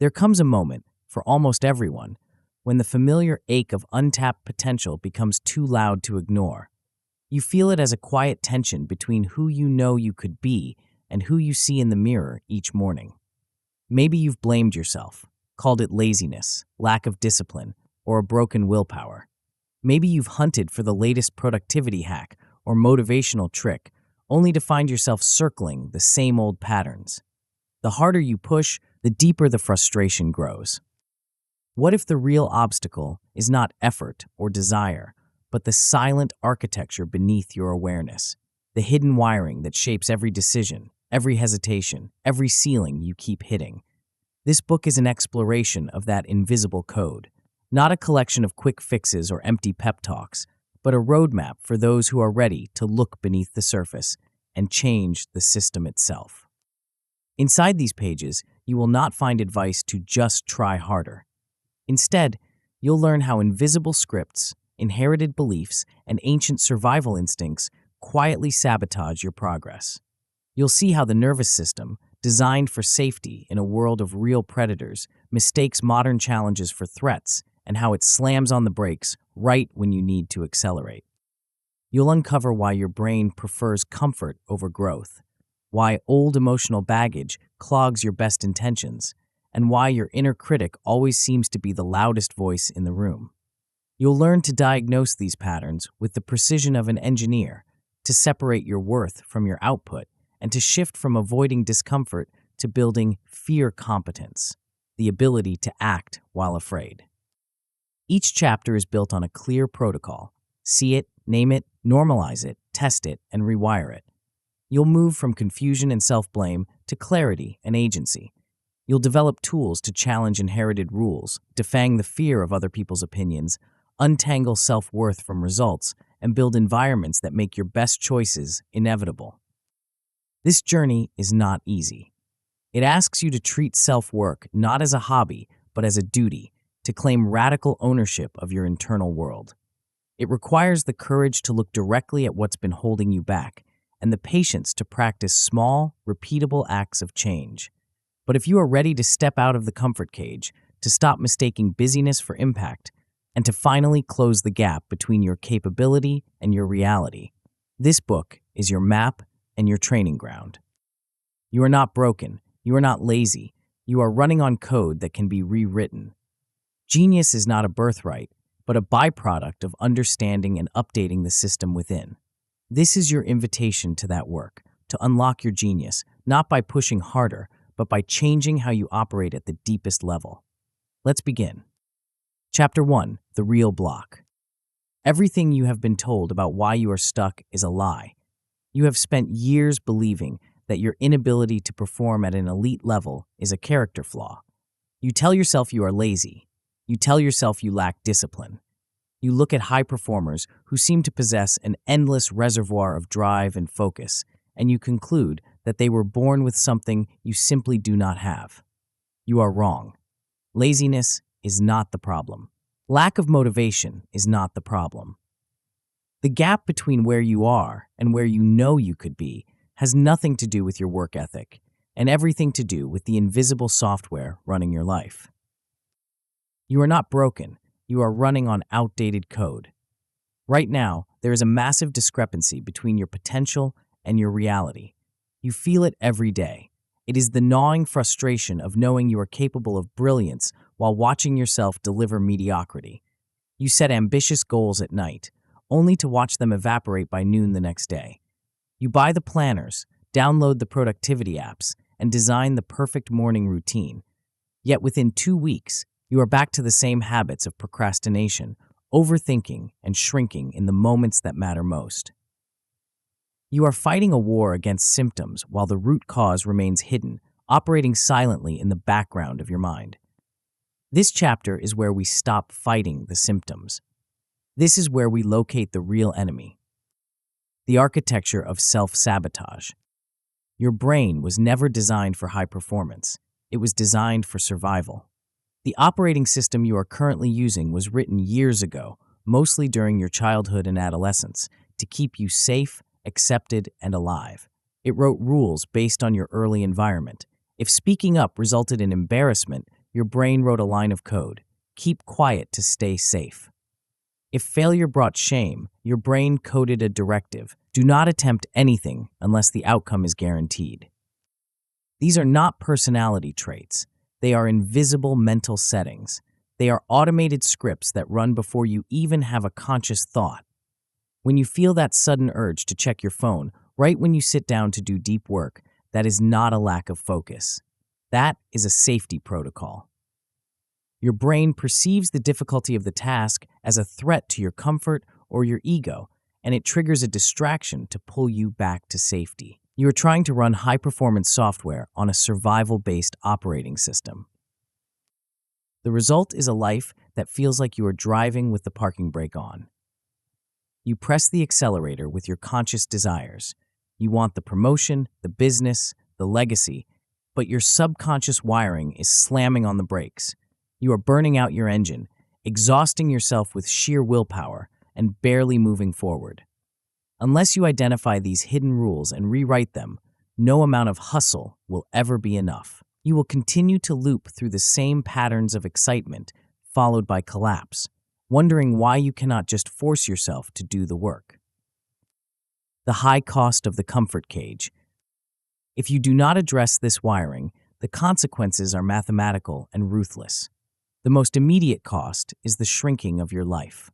There comes a moment, for almost everyone, when the familiar ache of untapped potential becomes too loud to ignore. You feel it as a quiet tension between who you know you could be and who you see in the mirror each morning. Maybe you've blamed yourself, called it laziness, lack of discipline, or a broken willpower. Maybe you've hunted for the latest productivity hack or motivational trick, only to find yourself circling the same old patterns. The harder you push, the deeper the frustration grows. What if the real obstacle is not effort or desire, but the silent architecture beneath your awareness, the hidden wiring that shapes every decision, every hesitation, every ceiling you keep hitting? This book is an exploration of that invisible code, not a collection of quick fixes or empty pep talks, but a roadmap for those who are ready to look beneath the surface and change the system itself. Inside these pages, you will not find advice to just try harder. Instead, you'll learn how invisible scripts, inherited beliefs, and ancient survival instincts quietly sabotage your progress. You'll see how the nervous system, designed for safety in a world of real predators, mistakes modern challenges for threats, and how it slams on the brakes right when you need to accelerate. You'll uncover why your brain prefers comfort over growth, why old emotional baggage clogs your best intentions, and why your inner critic always seems to be the loudest voice in the room. You'll learn to diagnose these patterns with the precision of an engineer, to separate your worth from your output, and to shift from avoiding discomfort to building fear competence, the ability to act while afraid. Each chapter is built on a clear protocol. See it, name it, normalize it, test it, and rewire it. You'll move from confusion and self-blame to clarity and agency. You'll develop tools to challenge inherited rules, defang the fear of other people's opinions, untangle self-worth from results, and build environments that make your best choices inevitable. This journey is not easy. It asks you to treat self-work not as a hobby, but as a duty, to claim radical ownership of your internal world. It requires the courage to look directly at what's been holding you back, and the patience to practice small, repeatable acts of change. But if you are ready to step out of the comfort cage, to stop mistaking busyness for impact, and to finally close the gap between your capability and your reality, this book is your map and your training ground. You are not broken. You are not lazy. You are running on code that can be rewritten. Genius is not a birthright, but a byproduct of understanding and updating the system within. This is your invitation to that work, to unlock your genius, not by pushing harder, but by changing how you operate at the deepest level. Let's begin. Chapter 1, The Real Block. Everything you have been told about why you are stuck is a lie. You have spent years believing that your inability to perform at an elite level is a character flaw. You tell yourself you are lazy. You tell yourself you lack discipline. You look at high performers who seem to possess an endless reservoir of drive and focus, and you conclude that they were born with something you simply do not have. You are wrong. Laziness is not the problem. Lack of motivation is not the problem. The gap between where you are and where you know you could be has nothing to do with your work ethic and everything to do with the invisible software running your life. You are not broken. You are running on outdated code. Right now, there is a massive discrepancy between your potential and your reality. You feel it every day. It is the gnawing frustration of knowing you are capable of brilliance while watching yourself deliver mediocrity. You set ambitious goals at night, only to watch them evaporate by noon the next day. You buy the planners, download the productivity apps, and design the perfect morning routine. Yet within 2 weeks, you are back to the same habits of procrastination, overthinking, and shrinking in the moments that matter most. You are fighting a war against symptoms while the root cause remains hidden, operating silently in the background of your mind. This chapter is where we stop fighting the symptoms. This is where we locate the real enemy. The architecture of self-sabotage. Your brain was never designed for high performance. It was designed for survival. The operating system you are currently using was written years ago, mostly during your childhood and adolescence, to keep you safe, accepted, and alive. It wrote rules based on your early environment. If speaking up resulted in embarrassment, your brain wrote a line of code: keep quiet to stay safe. If failure brought shame, your brain coded a directive: do not attempt anything unless the outcome is guaranteed. These are not personality traits. They are invisible mental settings. They are automated scripts that run before you even have a conscious thought. When you feel that sudden urge to check your phone right when you sit down to do deep work, that is not a lack of focus. That is a safety protocol. Your brain perceives the difficulty of the task as a threat to your comfort or your ego, and it triggers a distraction to pull you back to safety. You are trying to run high-performance software on a survival-based operating system. The result is a life that feels like you are driving with the parking brake on. You press the accelerator with your conscious desires. You want the promotion, the business, the legacy, but your subconscious wiring is slamming on the brakes. You are burning out your engine, exhausting yourself with sheer willpower, and barely moving forward. Unless you identify these hidden rules and rewrite them, no amount of hustle will ever be enough. You will continue to loop through the same patterns of excitement, followed by collapse, wondering why you cannot just force yourself to do the work. The high cost of the comfort cage. If you do not address this wiring, the consequences are mathematical and ruthless. The most immediate cost is the shrinking of your life.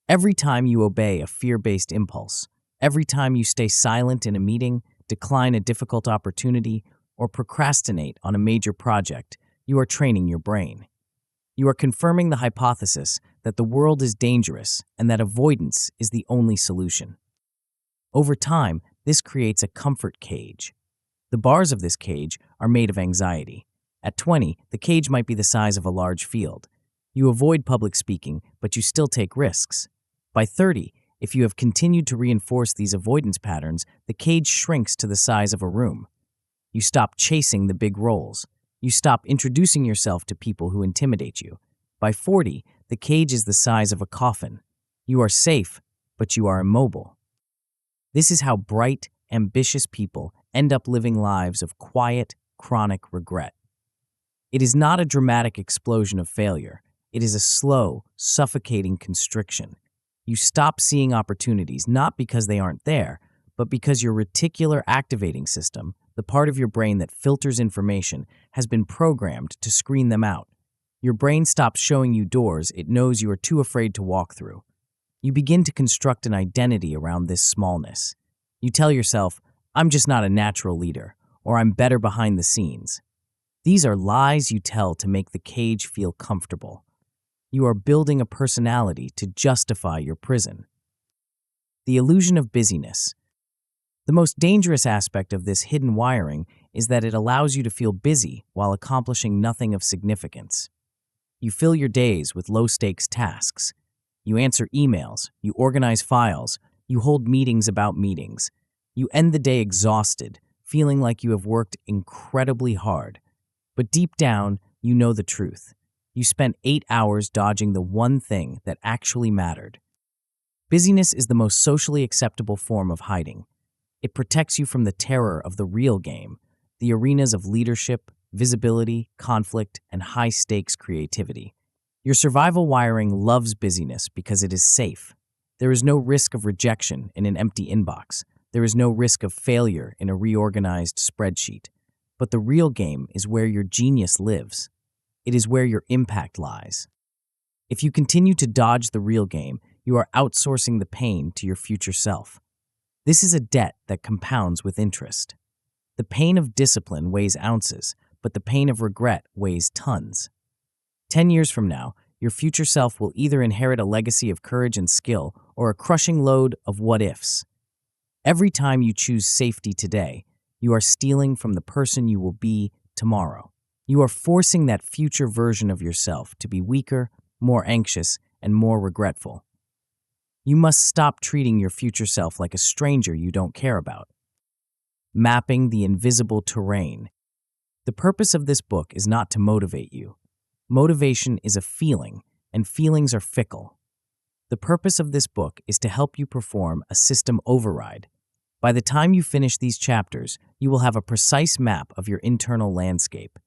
Every time you obey a fear-based impulse, every time you stay silent in a meeting, decline a difficult opportunity, or procrastinate on a major project, you are training your brain. You are confirming the hypothesis that the world is dangerous and that avoidance is the only solution. Over time, this creates a comfort cage. The bars of this cage are made of anxiety. At 20, the cage might be the size of a large field. You avoid public speaking, but you still take risks. By 30, if you have continued to reinforce these avoidance patterns, the cage shrinks to the size of a room. You stop chasing the big roles. You stop introducing yourself to people who intimidate you. By 40, the cage is the size of a coffin. You are safe, but you are immobile. This is how bright, ambitious people end up living lives of quiet, chronic regret. It is not a dramatic explosion of failure. It is a slow, suffocating constriction. You stop seeing opportunities not because they aren't there, but because your reticular activating system, the part of your brain that filters information, has been programmed to screen them out. Your brain stops showing you doors it knows you are too afraid to walk through. You begin to construct an identity around this smallness. You tell yourself, I'm just not a natural leader, or I'm better behind the scenes. These are lies you tell to make the cage feel comfortable. You are building a personality to justify your prison. The illusion of busyness. The most dangerous aspect of this hidden wiring is that it allows you to feel busy while accomplishing nothing of significance. You fill your days with low-stakes tasks. You answer emails, you organize files, you hold meetings about meetings. You end the day exhausted, feeling like you have worked incredibly hard. But deep down, you know the truth. You spent 8 hours dodging the one thing that actually mattered. Busyness is the most socially acceptable form of hiding. It protects you from the terror of the real game, the arenas of leadership, visibility, conflict, and high-stakes creativity. Your survival wiring loves busyness because it is safe. There is no risk of rejection in an empty inbox. There is no risk of failure in a reorganized spreadsheet. But the real game is where your genius lives. It is where your impact lies. If you continue to dodge the real game, you are outsourcing the pain to your future self. This is a debt that compounds with interest. The pain of discipline weighs ounces, but the pain of regret weighs tons. 10 years from now, your future self will either inherit a legacy of courage and skill or a crushing load of what-ifs. Every time you choose safety today, you are stealing from the person you will be tomorrow. You are forcing that future version of yourself to be weaker, more anxious, and more regretful. You must stop treating your future self like a stranger you don't care about. Mapping the invisible terrain. The purpose of this book is not to motivate you. Motivation is a feeling, and feelings are fickle. The purpose of this book is to help you perform a system override. By the time you finish these chapters, you will have a precise map of your internal landscape.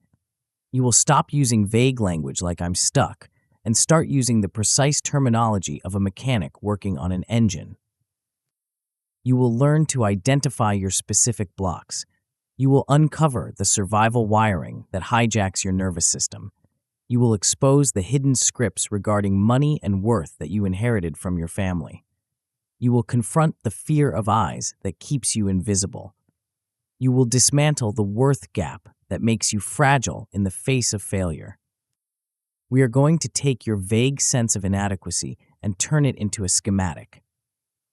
You will stop using vague language like "I'm stuck" and start using the precise terminology of a mechanic working on an engine. You will learn to identify your specific blocks. You will uncover the survival wiring that hijacks your nervous system. You will expose the hidden scripts regarding money and worth that you inherited from your family. You will confront the fear of eyes that keeps you invisible. You will dismantle the worth gap that makes you fragile in the face of failure. We are going to take your vague sense of inadequacy and turn it into a schematic.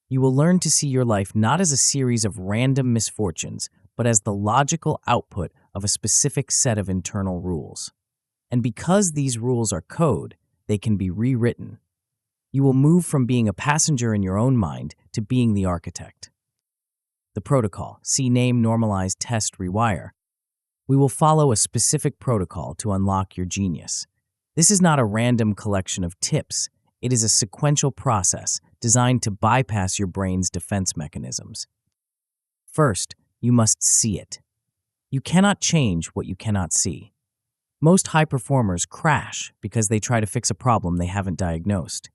You will learn to see your life not as a series of random misfortunes, but as the logical output of a specific set of internal rules. And because these rules are code, they can be rewritten. You will move from being a passenger in your own mind to being the architect. The protocol, see Name, Normalize, Test, Rewire. We will follow a specific protocol to unlock your genius. This is not a random collection of tips. It is a sequential process designed to bypass your brain's defense mechanisms. First, you must see it. You cannot change what you cannot see. Most high performers crash because they try to fix a problem they haven't diagnosed.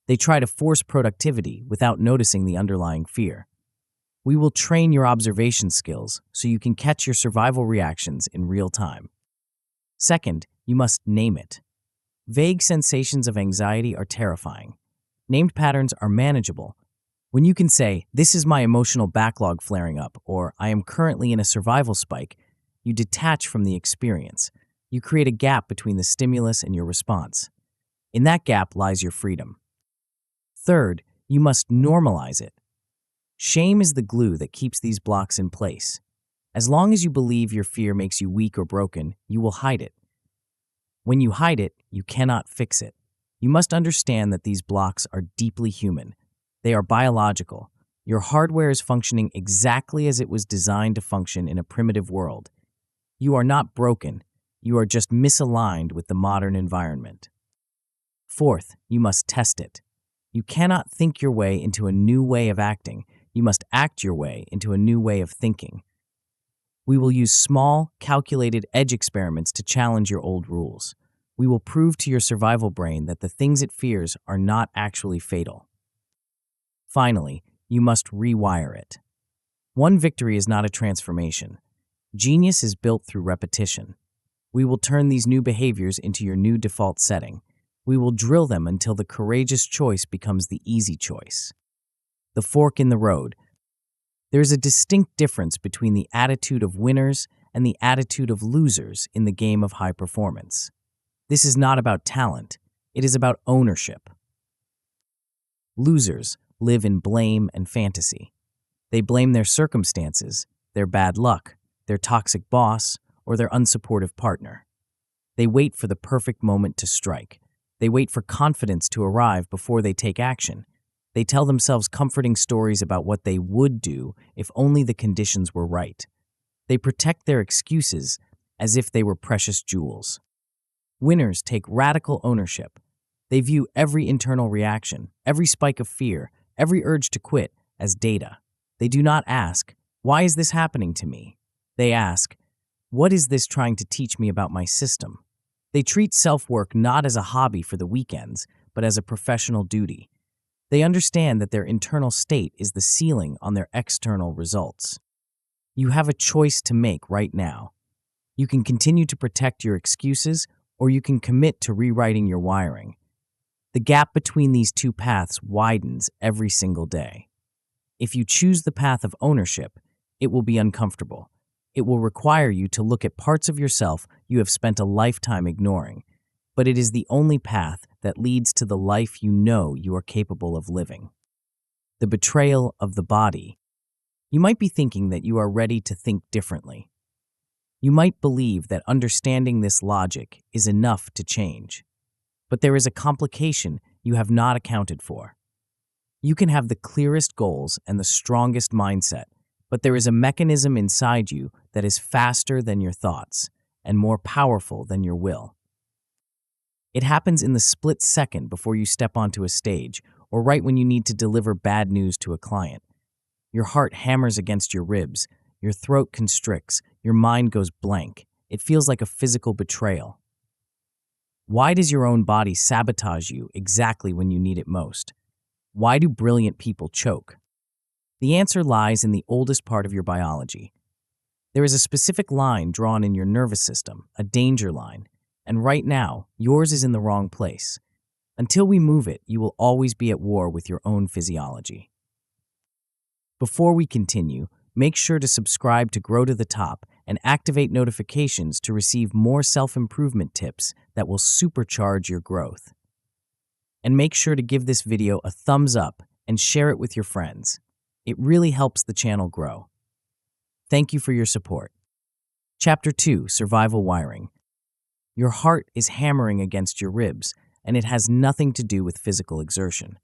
They try to force productivity without noticing the underlying fear. We will train your observation skills so you can catch your survival reactions in real time. Second, you must name it. Vague sensations of anxiety are terrifying. Named patterns are manageable. When you can say, "This is my emotional backlog flaring up," or "I am currently in a survival spike," you detach from the experience. You create a gap between the stimulus and your response. In that gap lies your freedom. Third, you must normalize it. Shame is the glue that keeps these blocks in place. As long as you believe your fear makes you weak or broken, you will hide it. When you hide it, you cannot fix it. You must understand that these blocks are deeply human. They are biological. Your hardware is functioning exactly as it was designed to function in a primitive world. You are not broken. You are just misaligned with the modern environment. Fourth, you must test it. You cannot think your way into a new way of acting. You must act your way into a new way of thinking. We will use small, calculated edge experiments to challenge your old rules. We will prove to your survival brain that the things it fears are not actually fatal. Finally, you must rewire it. One victory is not a transformation. Genius is built through repetition. We will turn these new behaviors into your new default setting. We will drill them until the courageous choice becomes the easy choice. The fork in the road. There is a distinct difference between the attitude of winners and the attitude of losers in the game of high performance. This is not about talent. It is about ownership. Losers live in blame and fantasy. They blame their circumstances, their bad luck, their toxic boss, or their unsupportive partner. They wait for the perfect moment to strike. They wait for confidence to arrive before they take action. They tell themselves comforting stories about what they would do if only the conditions were right. They protect their excuses as if they were precious jewels. Winners take radical ownership. They view every internal reaction, every spike of fear, every urge to quit as data. They do not ask, "Why is this happening to me?" They ask, "What is this trying to teach me about my system?" They treat self-work not as a hobby for the weekends, but as a professional duty. They understand that their internal state is the ceiling on their external results. You have a choice to make right now. You can continue to protect your excuses, or you can commit to rewriting your wiring. The gap between these two paths widens every single day. If you choose the path of ownership, it will be uncomfortable. It will require you to look at parts of yourself you have spent a lifetime ignoring, but it is the only path that leads to the life you know you are capable of living. The betrayal of the body. You might be thinking that you are ready to think differently. You might believe that understanding this logic is enough to change. But there is a complication you have not accounted for. You can have the clearest goals and the strongest mindset, but there is a mechanism inside you that is faster than your thoughts and more powerful than your will. It happens in the split second before you step onto a stage or right when you need to deliver bad news to a client. Your heart hammers against your ribs, your throat constricts, your mind goes blank, It feels like a physical betrayal. Why does your own body sabotage you exactly when you need it most? Why do brilliant people choke? The answer lies in the oldest part of your biology. There is a specific line drawn in your nervous system, a danger line, and right now, yours is in the wrong place. Until we move it, you will always be at war with your own physiology. Before we continue, make sure to subscribe to Grow to the Top and activate notifications to receive more self-improvement tips that will supercharge your growth. And make sure to give this video a thumbs up and share it with your friends. It really helps the channel grow. Thank you for your support. Chapter 2, Survival Wiring. Your heart is hammering against your ribs, and it has nothing to do with physical exertion.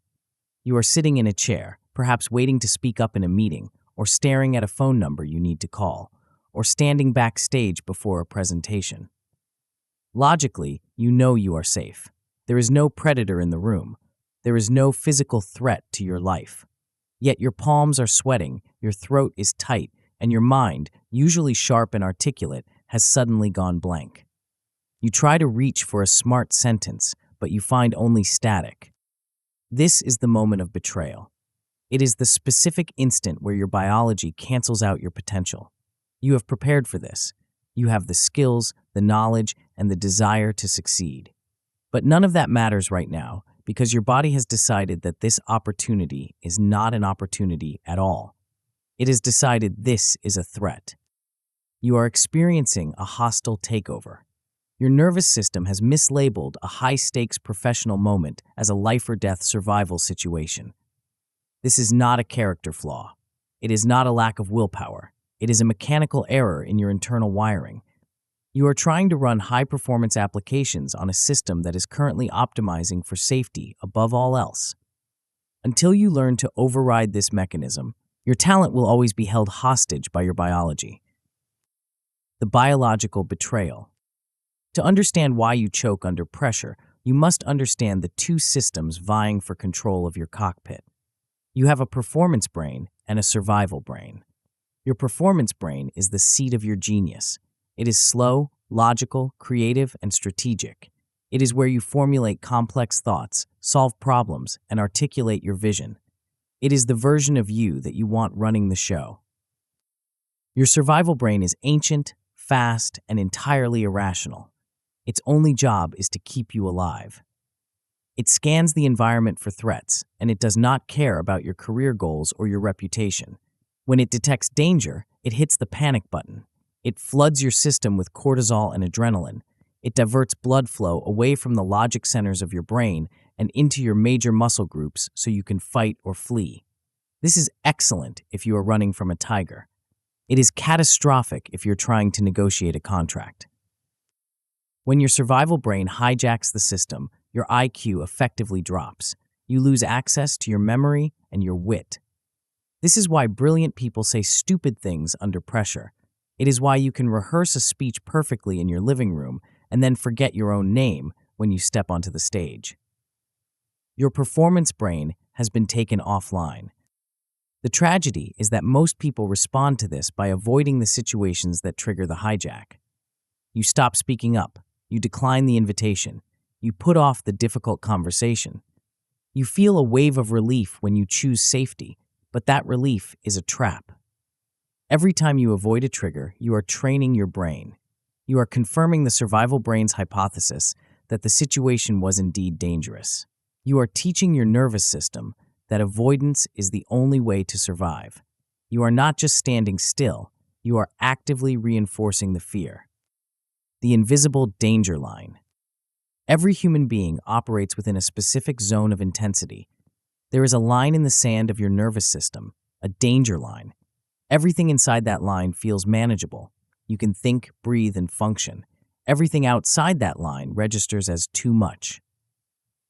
You are sitting in a chair, perhaps waiting to speak up in a meeting, or staring at a phone number you need to call, or standing backstage before a presentation. Logically, you know you are safe. There is no predator in the room. There is no physical threat to your life. Yet your palms are sweating, your throat is tight, and your mind, usually sharp and articulate, has suddenly gone blank. You try to reach for a smart sentence, but you find only static. This is the moment of betrayal. It is the specific instant where your biology cancels out your potential. You have prepared for this. You have the skills, the knowledge, and the desire to succeed. But none of that matters right now because your body has decided that this opportunity is not an opportunity at all. It has decided this is a threat. You are experiencing a hostile takeover. Your nervous system has mislabeled a high-stakes professional moment as a life-or-death survival situation. This is not a character flaw. It is not a lack of willpower. It is a mechanical error in your internal wiring. You are trying to run high-performance applications on a system that is currently optimizing for safety above all else. Until you learn to override this mechanism, your talent will always be held hostage by your biology. The biological betrayal. To understand why you choke under pressure, you must understand the two systems vying for control of your cockpit. You have a performance brain and a survival brain. Your performance brain is the seat of your genius. It is slow, logical, creative, and strategic. It is where you formulate complex thoughts, solve problems, and articulate your vision. It is the version of you that you want running the show. Your survival brain is ancient, fast, and entirely irrational. Its only job is to keep you alive. It scans the environment for threats, and it does not care about your career goals or your reputation. When it detects danger, it hits the panic button. It floods your system with cortisol and adrenaline. It diverts blood flow away from the logic centers of your brain and into your major muscle groups so you can fight or flee. This is excellent if you are running from a tiger. It is catastrophic if you're trying to negotiate a contract. When your survival brain hijacks the system, your IQ effectively drops. You lose access to your memory and your wit. This is why brilliant people say stupid things under pressure. It is why you can rehearse a speech perfectly in your living room and then forget your own name when you step onto the stage. Your performance brain has been taken offline. The tragedy is that most people respond to this by avoiding the situations that trigger the hijack. You stop speaking up. You decline the invitation. You put off the difficult conversation. You feel a wave of relief when you choose safety, but that relief is a trap. Every time you avoid a trigger, you are training your brain. You are confirming the survival brain's hypothesis that the situation was indeed dangerous. You are teaching your nervous system that avoidance is the only way to survive. You are not just standing still, you are actively reinforcing the fear. The invisible danger line. Every human being operates within a specific zone of intensity. There is a line in the sand of your nervous system, a danger line. Everything inside that line feels manageable. You can think, breathe, and function. Everything outside that line registers as too much.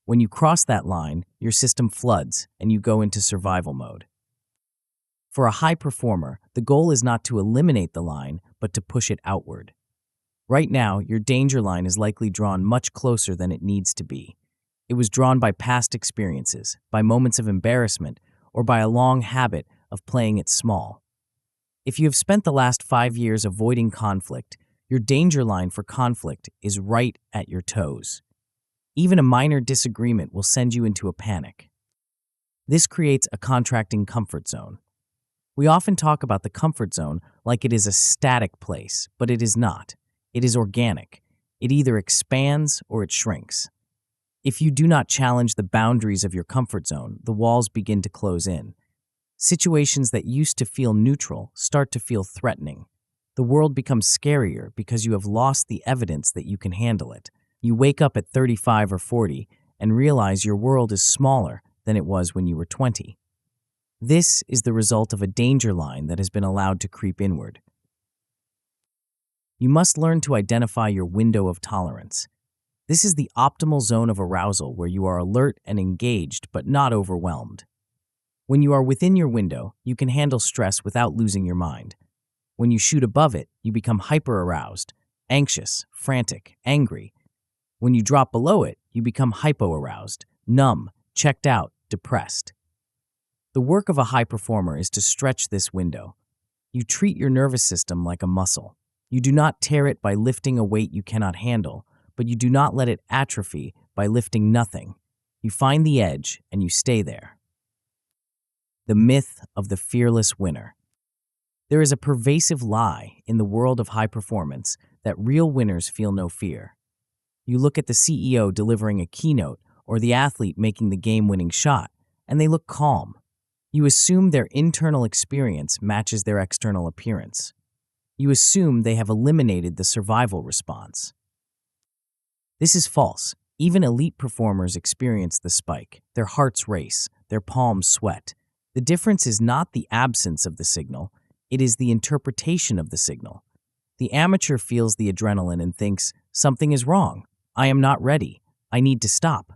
When you cross that line, your system floods and you go into survival mode. For a high performer, the goal is not to eliminate the line, but to push it outward. Right now, your danger line is likely drawn much closer than it needs to be. It was drawn by past experiences, by moments of embarrassment, or by a long habit of playing it small. If you have spent the last 5 years avoiding conflict, Your danger line for conflict is right at your toes. Even a minor disagreement will send you into a panic. This creates a contracting comfort zone. We often talk about the comfort zone like it is a static place, but it is not. It is organic. It either expands or it shrinks. If you do not challenge the boundaries of your comfort zone, the walls begin to close in. Situations that used to feel neutral start to feel threatening. The world becomes scarier because you have lost the evidence that you can handle it. You wake up at 35 or 40 and realize your world is smaller than it was when you were 20. This is the result of a danger line that has been allowed to creep inward. You must learn to identify your window of tolerance. This is the optimal zone of arousal where you are alert and engaged but not overwhelmed. When you are within your window, you can handle stress without losing your mind. When you shoot above it, you become hyper-aroused, anxious, frantic, angry. When you drop below it, you become hypo-aroused, numb, checked out, depressed. The work of a high performer is to stretch this window. You treat your nervous system like a muscle. You do not tear it by lifting a weight you cannot handle, but you do not let it atrophy by lifting nothing. You find the edge and you stay there. The myth of the fearless winner. There is a pervasive lie in the world of high performance that real winners feel no fear. You look at the CEO delivering a keynote or the athlete making the game-winning shot, and they look calm. You assume their internal experience matches their external appearance. You assume they have eliminated the survival response. This is false. Even elite performers experience the spike. Their hearts race, their palms sweat. The difference is not the absence of the signal, it is the interpretation of the signal. The amateur feels the adrenaline and thinks, something is wrong. I am not ready. I need to stop.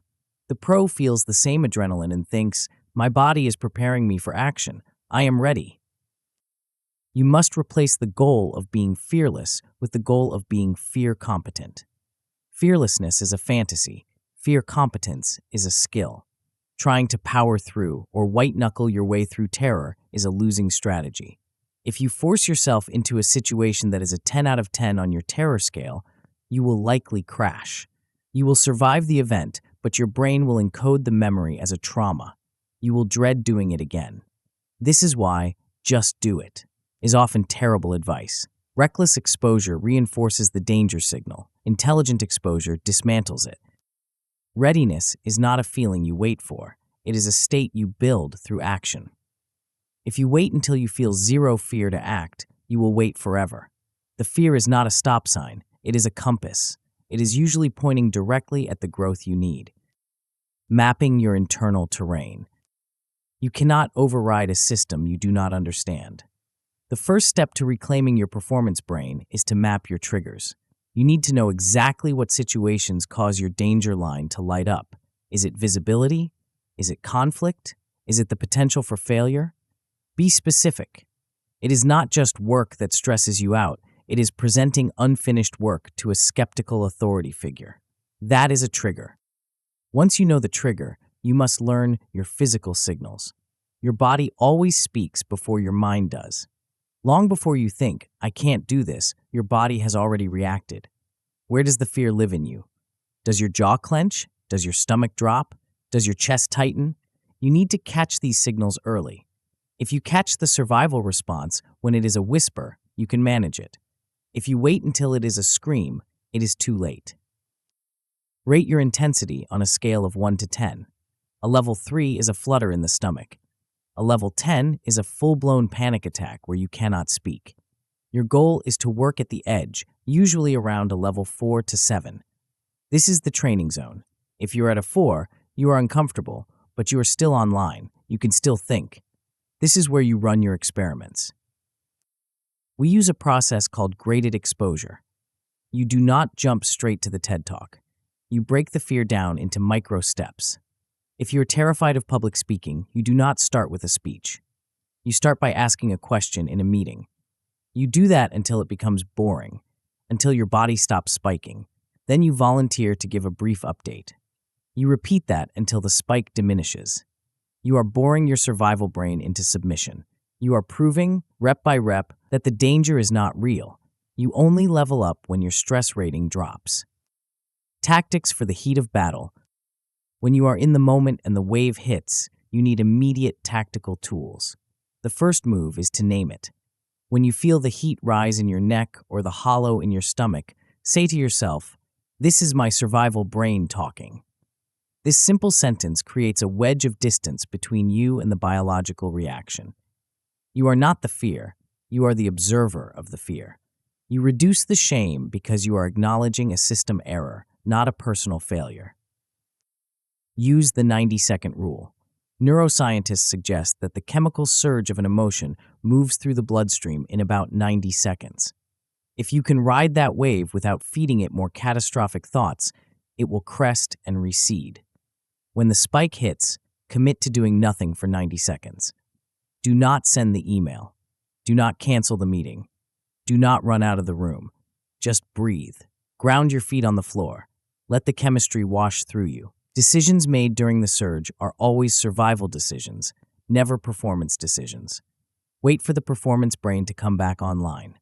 The pro feels the same adrenaline and thinks, my body is preparing me for action. I am ready. You must replace the goal of being fearless with the goal of being fear-competent. Fearlessness is a fantasy. Fear-competence is a skill. Trying to power through or white-knuckle your way through terror is a losing strategy. If you force yourself into a situation that is a 10 out of 10 on your terror scale, you will likely crash. You will survive the event, but your brain will encode the memory as a trauma. You will dread doing it again. This is why just do it is often terrible advice. Reckless exposure reinforces the danger signal. Intelligent exposure dismantles it. Readiness is not a feeling you wait for. It is a state you build through action. If you wait until you feel zero fear to act, you will wait forever. The fear is not a stop sign. It is a compass. It is usually pointing directly at the growth you need. Mapping your internal terrain. You cannot override a system you do not understand. The first step to reclaiming your performance brain is to map your triggers. You need to know exactly what situations cause your danger line to light up. Is it visibility? Is it conflict? Is it the potential for failure? Be specific. It is not just work that stresses you out. It is presenting unfinished work to a skeptical authority figure. That is a trigger. Once you know the trigger, you must learn your physical signals. Your body always speaks before your mind does. Long before you think, I can't do this, your body has already reacted. Where does the fear live in you? Does your jaw clench? Does your stomach drop? Does your chest tighten? You need to catch these signals early. If you catch the survival response when it is a whisper, you can manage it. If you wait until it is a scream, it is too late. Rate your intensity on a scale of 1 to 10. A level 3 is a flutter in the stomach. A level 10 is a full-blown panic attack where you cannot speak. Your goal is to work at the edge, usually around a level 4 to 7. This is the training zone. If you're at a 4, you are uncomfortable, but you are still online. You can still think. This is where you run your experiments. We use a process called graded exposure. You do not jump straight to the TED Talk. You break the fear down into micro steps. If you're terrified of public speaking, you do not start with a speech. You start by asking a question in a meeting. You do that until it becomes boring, until your body stops spiking. Then you volunteer to give a brief update. You repeat that until the spike diminishes. You are boring your survival brain into submission. You are proving, rep by rep, that the danger is not real. You only level up when your stress rating drops. Tactics for the heat of battle. When you are in the moment and the wave hits, you need immediate tactical tools. The first move is to name it. When you feel the heat rise in your neck or the hollow in your stomach, say to yourself, "This is my survival brain talking." This simple sentence creates a wedge of distance between you and the biological reaction. You are not the fear, you are the observer of the fear. You reduce the shame because you are acknowledging a system error, not a personal failure. Use the 90-second rule. Neuroscientists suggest that the chemical surge of an emotion moves through the bloodstream in about 90 seconds. If you can ride that wave without feeding it more catastrophic thoughts, it will crest and recede. When the spike hits, commit to doing nothing for 90 seconds. Do not send the email. Do not cancel the meeting. Do not run out of the room. Just breathe. Ground your feet on the floor. Let the chemistry wash through you. Decisions made during the surge are always survival decisions, never performance decisions. Wait for the performance brain to come back online.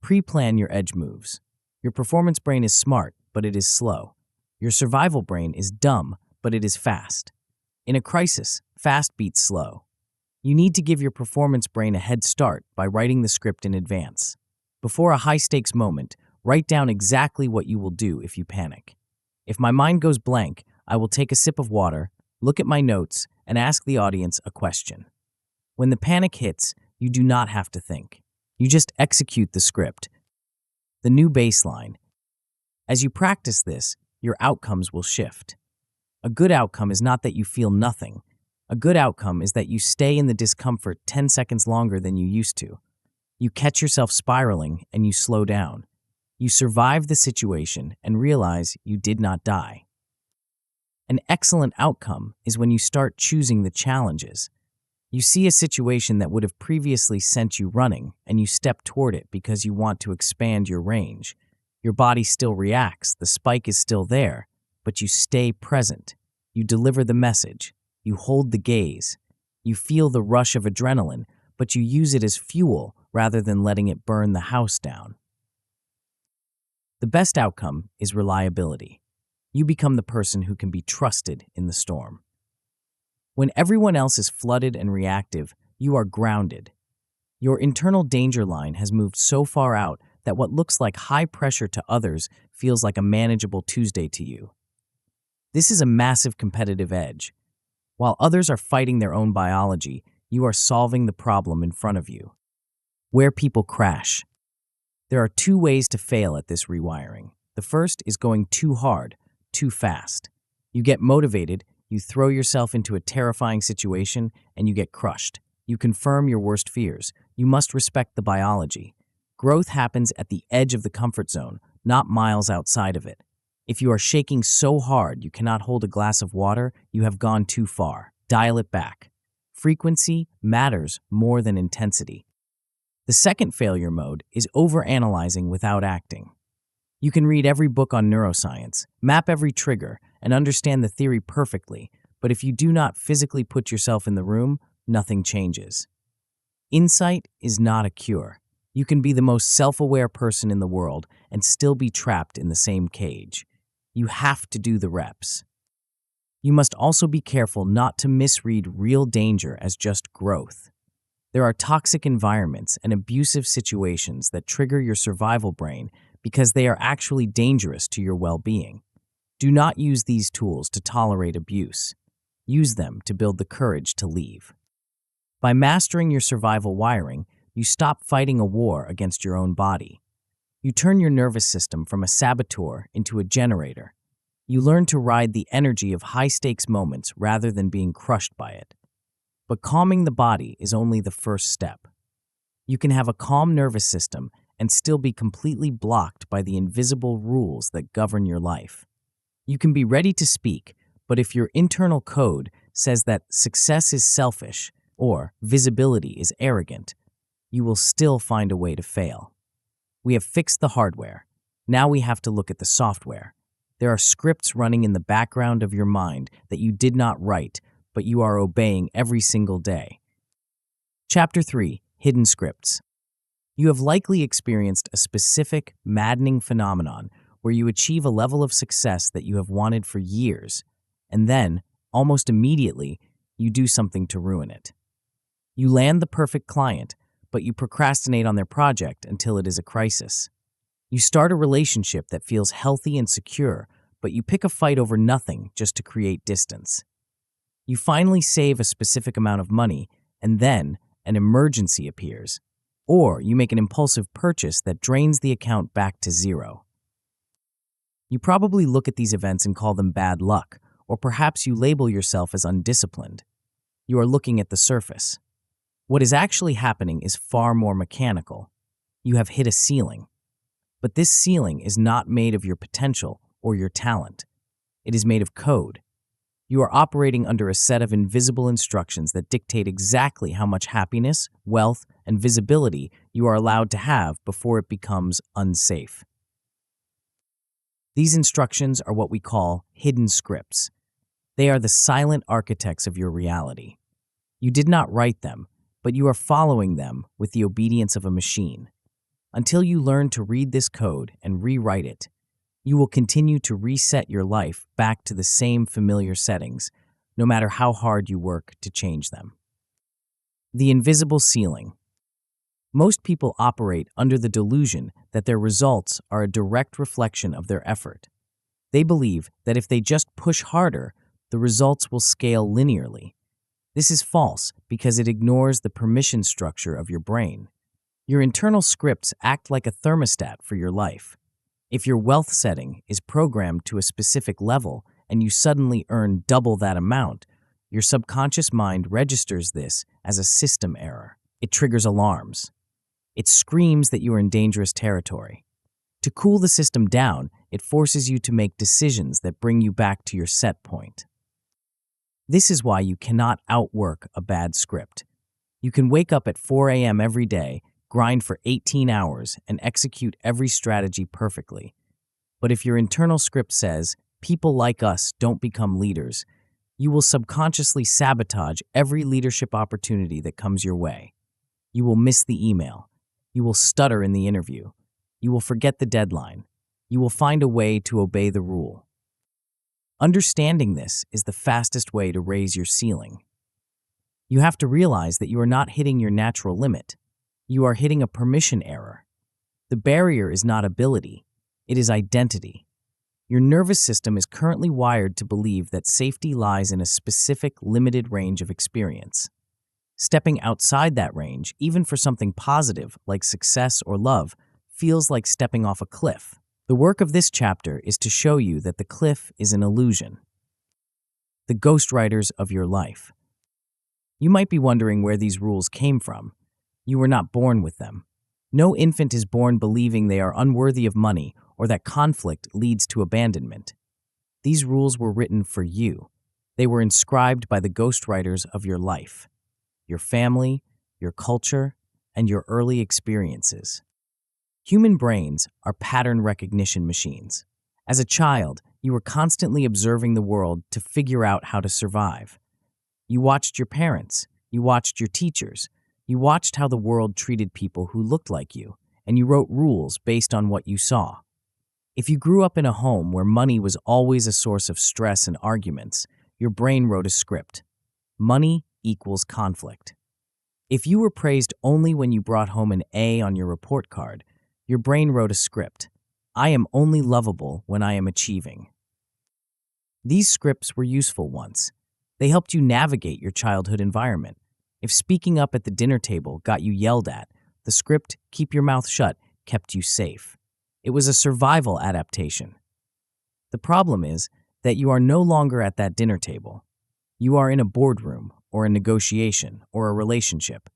Pre-plan your edge moves. Your performance brain is smart, but it is slow. Your survival brain is dumb, but it is fast. In a crisis, fast beats slow. You need to give your performance brain a head start by writing the script in advance. Before a high-stakes moment, write down exactly what you will do if you panic. If my mind goes blank, I will take a sip of water, look at my notes, and ask the audience a question. When the panic hits, you do not have to think. You just execute the script. The new baseline. As you practice this, your outcomes will shift. A good outcome is not that you feel nothing. A good outcome is that you stay in the discomfort 10 seconds longer than you used to. You catch yourself spiraling and you slow down. You survive the situation and realize you did not die. An excellent outcome is when you start choosing the challenges. You see a situation that would have previously sent you running, and you step toward it because you want to expand your range. Your body still reacts, the spike is still there, but you stay present. You deliver the message. You hold the gaze. You feel the rush of adrenaline, but you use it as fuel rather than letting it burn the house down. The best outcome is reliability. You become the person who can be trusted in the storm. When everyone else is flooded and reactive, you are grounded. Your internal danger line has moved so far out that what looks like high pressure to others feels like a manageable Tuesday to you. This is a massive competitive edge. While others are fighting their own biology, you are solving the problem in front of you. Where people crash. There are two ways to fail at this rewiring. The first is going too hard, too fast. You get motivated, you throw yourself into a terrifying situation, and you get crushed. You confirm your worst fears. You must respect the biology. Growth happens at the edge of the comfort zone, not miles outside of it. If you are shaking so hard you cannot hold a glass of water, you have gone too far. Dial it back. Frequency matters more than intensity. The second failure mode is overanalyzing without acting. You can read every book on neuroscience, map every trigger, and understand the theory perfectly, but if you do not physically put yourself in the room, nothing changes. Insight is not a cure. You can be the most self-aware person in the world and still be trapped in the same cage. You have to do the reps. You must also be careful not to misread real danger as just growth. There are toxic environments and abusive situations that trigger your survival brain because they are actually dangerous to your well-being. Do not use these tools to tolerate abuse. Use them to build the courage to leave. By mastering your survival wiring, you stop fighting a war against your own body. You turn your nervous system from a saboteur into a generator. You learn to ride the energy of high-stakes moments rather than being crushed by it. But calming the body is only the first step. You can have a calm nervous system and still be completely blocked by the invisible rules that govern your life. You can be ready to speak, but if your internal code says that success is selfish or visibility is arrogant, you will still find a way to fail. We have fixed the hardware. Now we have to look at the software. There are scripts running in the background of your mind that you did not write, but you are obeying every single day. Chapter 3: Hidden Scripts. You have likely experienced a specific, maddening phenomenon where you achieve a level of success that you have wanted for years, and then, almost immediately, you do something to ruin it. You land the perfect client, but you procrastinate on their project until it is a crisis. You start a relationship that feels healthy and secure, but you pick a fight over nothing just to create distance. You finally save a specific amount of money, and then an emergency appears. Or you make an impulsive purchase that drains the account back to zero. You probably look at these events and call them bad luck, or perhaps you label yourself as undisciplined. You are looking at the surface. What is actually happening is far more mechanical. You have hit a ceiling. But this ceiling is not made of your potential or your talent. It is made of code. You are operating under a set of invisible instructions that dictate exactly how much happiness, wealth, and visibility you are allowed to have before it becomes unsafe. These instructions are what we call hidden scripts. They are the silent architects of your reality. You did not write them, but you are following them with the obedience of a machine. Until you learn to read this code and rewrite it, you will continue to reset your life back to the same familiar settings, no matter how hard you work to change them. The invisible ceiling. Most people operate under the delusion that their results are a direct reflection of their effort. They believe that if they just push harder, the results will scale linearly. This is false because it ignores the permission structure of your brain. Your internal scripts act like a thermostat for your life. If your wealth setting is programmed to a specific level and you suddenly earn double that amount, your subconscious mind registers this as a system error. It triggers alarms. It screams that you are in dangerous territory. To cool the system down, it forces you to make decisions that bring you back to your set point. This is why you cannot outwork a bad script. You can wake up at 4 a.m. every day, grind for 18 hours, and execute every strategy perfectly. But if your internal script says, "People like us don't become leaders," you will subconsciously sabotage every leadership opportunity that comes your way. You will miss the email. You will stutter in the interview. You will forget the deadline. You will find a way to obey the rule. Understanding this is the fastest way to raise your ceiling. You have to realize that you are not hitting your natural limit. You are hitting a permission error. The barrier is not ability, it is identity. Your nervous system is currently wired to believe that safety lies in a specific, limited range of experience. Stepping outside that range, even for something positive like success or love, feels like stepping off a cliff. The work of this chapter is to show you that the cliff is an illusion. The ghostwriters of your life. You might be wondering where these rules came from. You were not born with them. No infant is born believing they are unworthy of money or that conflict leads to abandonment. These rules were written for you. They were inscribed by the ghostwriters of your life, your family, your culture, and your early experiences. Human brains are pattern recognition machines. As a child, you were constantly observing the world to figure out how to survive. You watched your parents, you watched your teachers, you watched how the world treated people who looked like you, and you wrote rules based on what you saw. If you grew up in a home where money was always a source of stress and arguments, your brain wrote a script. Money equals conflict. If you were praised only when you brought home an A on your report card, your brain wrote a script. I am only lovable when I am achieving. These scripts were useful once. They helped you navigate your childhood environment. If speaking up at the dinner table got you yelled at, the script, keep your mouth shut, kept you safe. It was a survival adaptation. The problem is that you are no longer at that dinner table. You are in a boardroom, or a negotiation, or a relationship.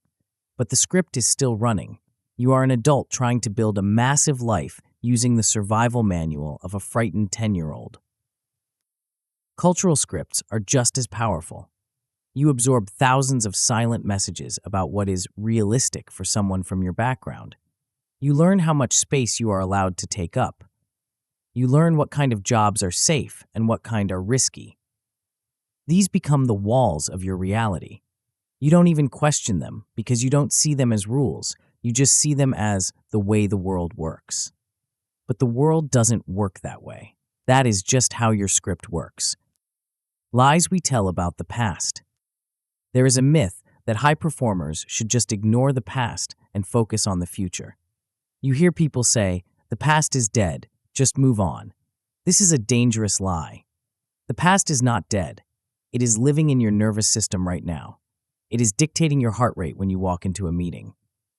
But the script is still running. You are an adult trying to build a massive life using the survival manual of a frightened 10-year-old. Cultural scripts are just as powerful. You absorb thousands of silent messages about what is realistic for someone from your background. You learn how much space you are allowed to take up. You learn what kind of jobs are safe and what kind are risky. These become the walls of your reality. You don't even question them because you don't see them as rules. You just see them as the way the world works. But the world doesn't work that way. That is just how your script works. Lies we tell about the past. There is a myth that high performers should just ignore the past and focus on the future. You hear people say, "The past is dead, just move on." This is a dangerous lie. The past is not dead. It is living in your nervous system right now. It is dictating your heart rate when you walk into a meeting.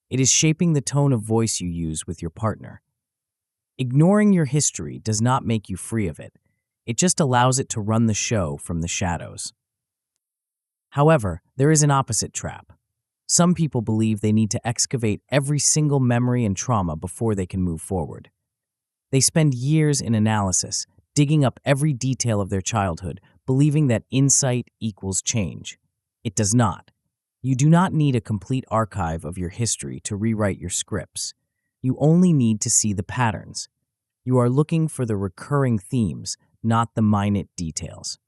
It is shaping the tone of voice you use with your partner. Ignoring your history does not make you free of it. It just allows it to run the show from the shadows. However, there is an opposite trap. Some people believe they need to excavate every single memory and trauma before they can move forward. They spend years in analysis, digging up every detail of their childhood, believing that insight equals change. It does not. You do not need a complete archive of your history to rewrite your scripts. You only need to see the patterns. You are looking for the recurring themes, not the minute details.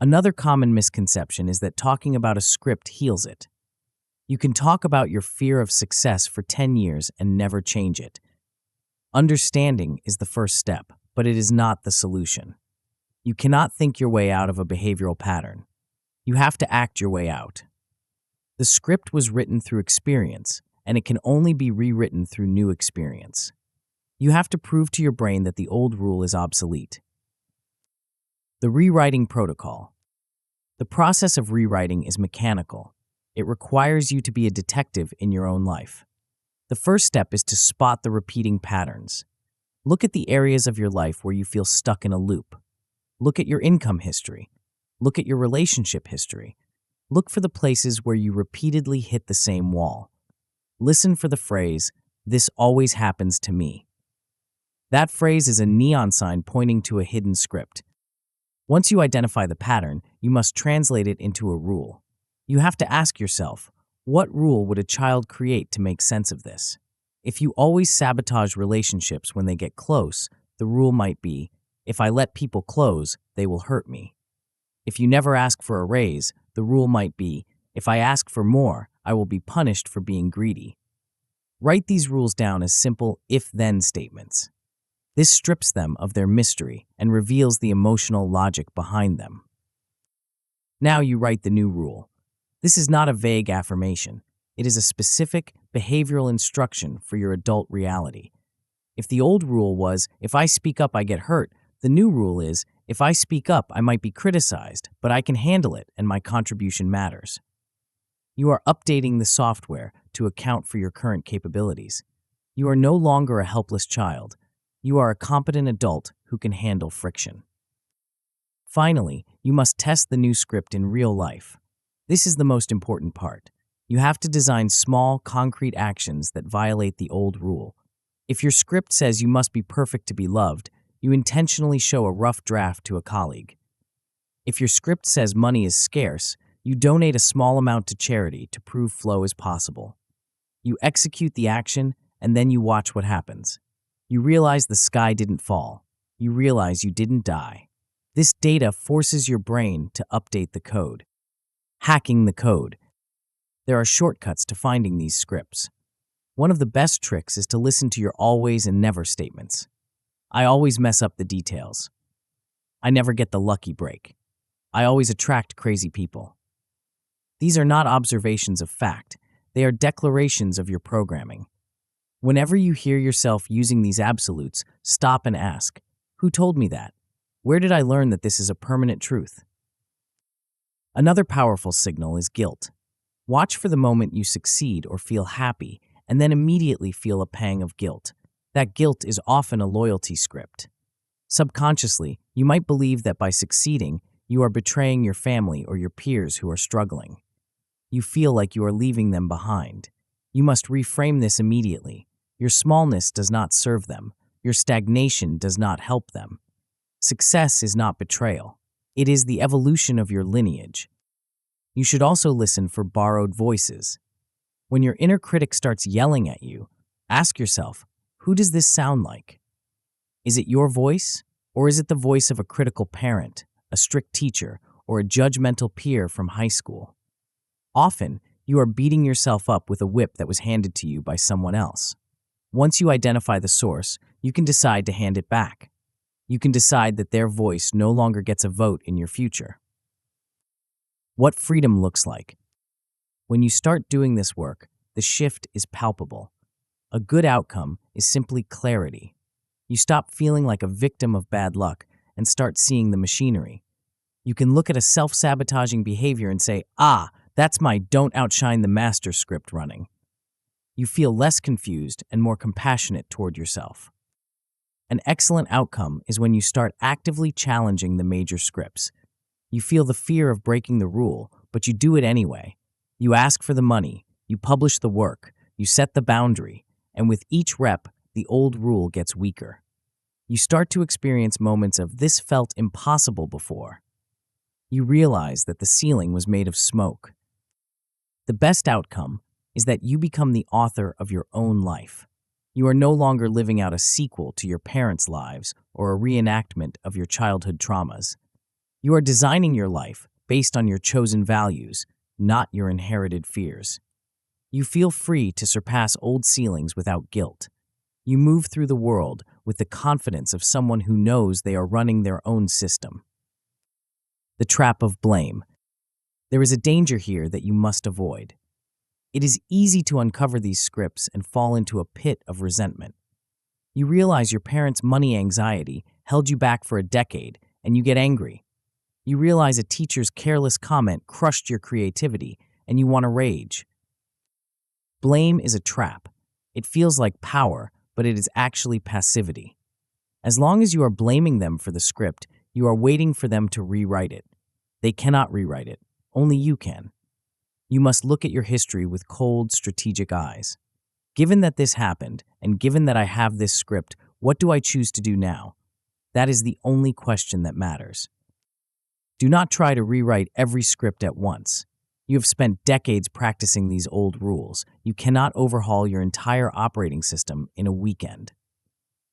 Another common misconception is that talking about a script heals it. You can talk about your fear of success for 10 years and never change it. Understanding is the first step, but it is not the solution. You cannot think your way out of a behavioral pattern. You have to act your way out. The script was written through experience, and it can only be rewritten through new experience. You have to prove to your brain that the old rule is obsolete. The rewriting protocol. The process of rewriting is mechanical. It requires you to be a detective in your own life. The first step is to spot the repeating patterns. Look at the areas of your life where you feel stuck in a loop. Look at your income history. Look at your relationship history. Look for the places where you repeatedly hit the same wall. Listen for the phrase, "This always happens to me." That phrase is a neon sign pointing to a hidden script. Once you identify the pattern, you must translate it into a rule. You have to ask yourself, what rule would a child create to make sense of this? If you always sabotage relationships when they get close, the rule might be, if I let people close, they will hurt me. If you never ask for a raise, the rule might be, if I ask for more, I will be punished for being greedy. Write these rules down as simple if-then statements. This strips them of their mystery and reveals the emotional logic behind them. Now you write the new rule. This is not a vague affirmation. It is a specific behavioral instruction for your adult reality. If the old rule was, if I speak up, I get hurt, the new rule is, if I speak up, I might be criticized, but I can handle it and my contribution matters. You are updating the software to account for your current capabilities. You are no longer a helpless child. You are a competent adult who can handle friction. Finally, you must test the new script in real life. This is the most important part. You have to design small, concrete actions that violate the old rule. If your script says you must be perfect to be loved, you intentionally show a rough draft to a colleague. If your script says money is scarce, you donate a small amount to charity to prove flow is possible. You execute the action, and then you watch what happens. You realize the sky didn't fall. You realize you didn't die. This data forces your brain to update the code. Hacking the code. There are shortcuts to finding these scripts. One of the best tricks is to listen to your always and never statements. I always mess up the details. I never get the lucky break. I always attract crazy people. These are not observations of fact. They are declarations of your programming. Whenever you hear yourself using these absolutes, stop and ask, who told me that? Where did I learn that this is a permanent truth? Another powerful signal is guilt. Watch for the moment you succeed or feel happy, and then immediately feel a pang of guilt. That guilt is often a loyalty script. Subconsciously, you might believe that by succeeding, you are betraying your family or your peers who are struggling. You feel like you are leaving them behind. You must reframe this immediately. Your smallness does not serve them. Your stagnation does not help them. Success is not betrayal. It is the evolution of your lineage. You should also listen for borrowed voices. When your inner critic starts yelling at you, ask yourself, who does this sound like? Is it your voice, or is it the voice of a critical parent, a strict teacher, or a judgmental peer from high school? Often, You are beating yourself up with a whip that was handed to you by someone else. Once you identify the source, you can decide to hand it back. You can decide that their voice no longer gets a vote in your future. What freedom looks like. When you start doing this work, the shift is palpable. A good outcome is simply clarity. You stop feeling like a victim of bad luck and start seeing the machinery. You can look at a self-sabotaging behavior and say, that's my don't outshine the master script running. You feel less confused and more compassionate toward yourself. An excellent outcome is when you start actively challenging the major scripts. You feel the fear of breaking the rule, but you do it anyway. You ask for the money, you publish the work, you set the boundary, and with each rep, the old rule gets weaker. You start to experience moments of "this felt impossible before." You realize that the ceiling was made of smoke. The best outcome is that you become the author of your own life. You are no longer living out a sequel to your parents' lives or a reenactment of your childhood traumas. You are designing your life based on your chosen values, not your inherited fears. You feel free to surpass old ceilings without guilt. You move through the world with the confidence of someone who knows they are running their own system. The trap of blame. There is a danger here that you must avoid. It is easy to uncover these scripts and fall into a pit of resentment. You realize your parents' money anxiety held you back for a decade, and you get angry. You realize a teacher's careless comment crushed your creativity, and you want to rage. Blame is a trap. It feels like power, but it is actually passivity. As long as you are blaming them for the script, you are waiting for them to rewrite it. They cannot rewrite it. Only you can. You must look at your history with cold, strategic eyes. Given that this happened, and given that I have this script, what do I choose to do now? That is the only question that matters. Do not try to rewrite every script at once. You have spent decades practicing these old rules. You cannot overhaul your entire operating system in a weekend.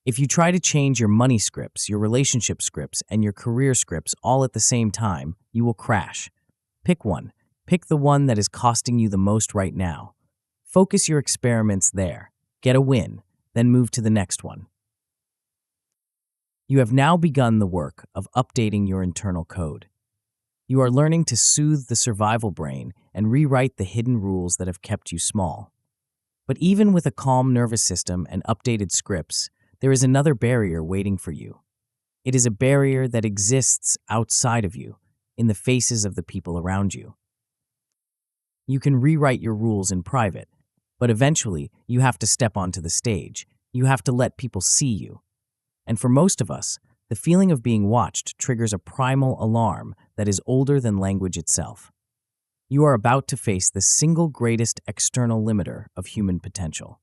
If you try to change your money scripts, your relationship scripts, and your career scripts all at the same time, you will crash. Pick one. Pick the one that is costing you the most right now. Focus your experiments there. Get a win, then move to the next one. You have now begun the work of updating your internal code. You are learning to soothe the survival brain and rewrite the hidden rules that have kept you small. But even with a calm nervous system and updated scripts, there is another barrier waiting for you. It is a barrier that exists outside of you, in the faces of the people around you. You can rewrite your rules in private, but eventually you have to step onto the stage. You have to let people see you. And for most of us, the feeling of being watched triggers a primal alarm that is older than language itself. You are about to face the single greatest external limiter of human potential.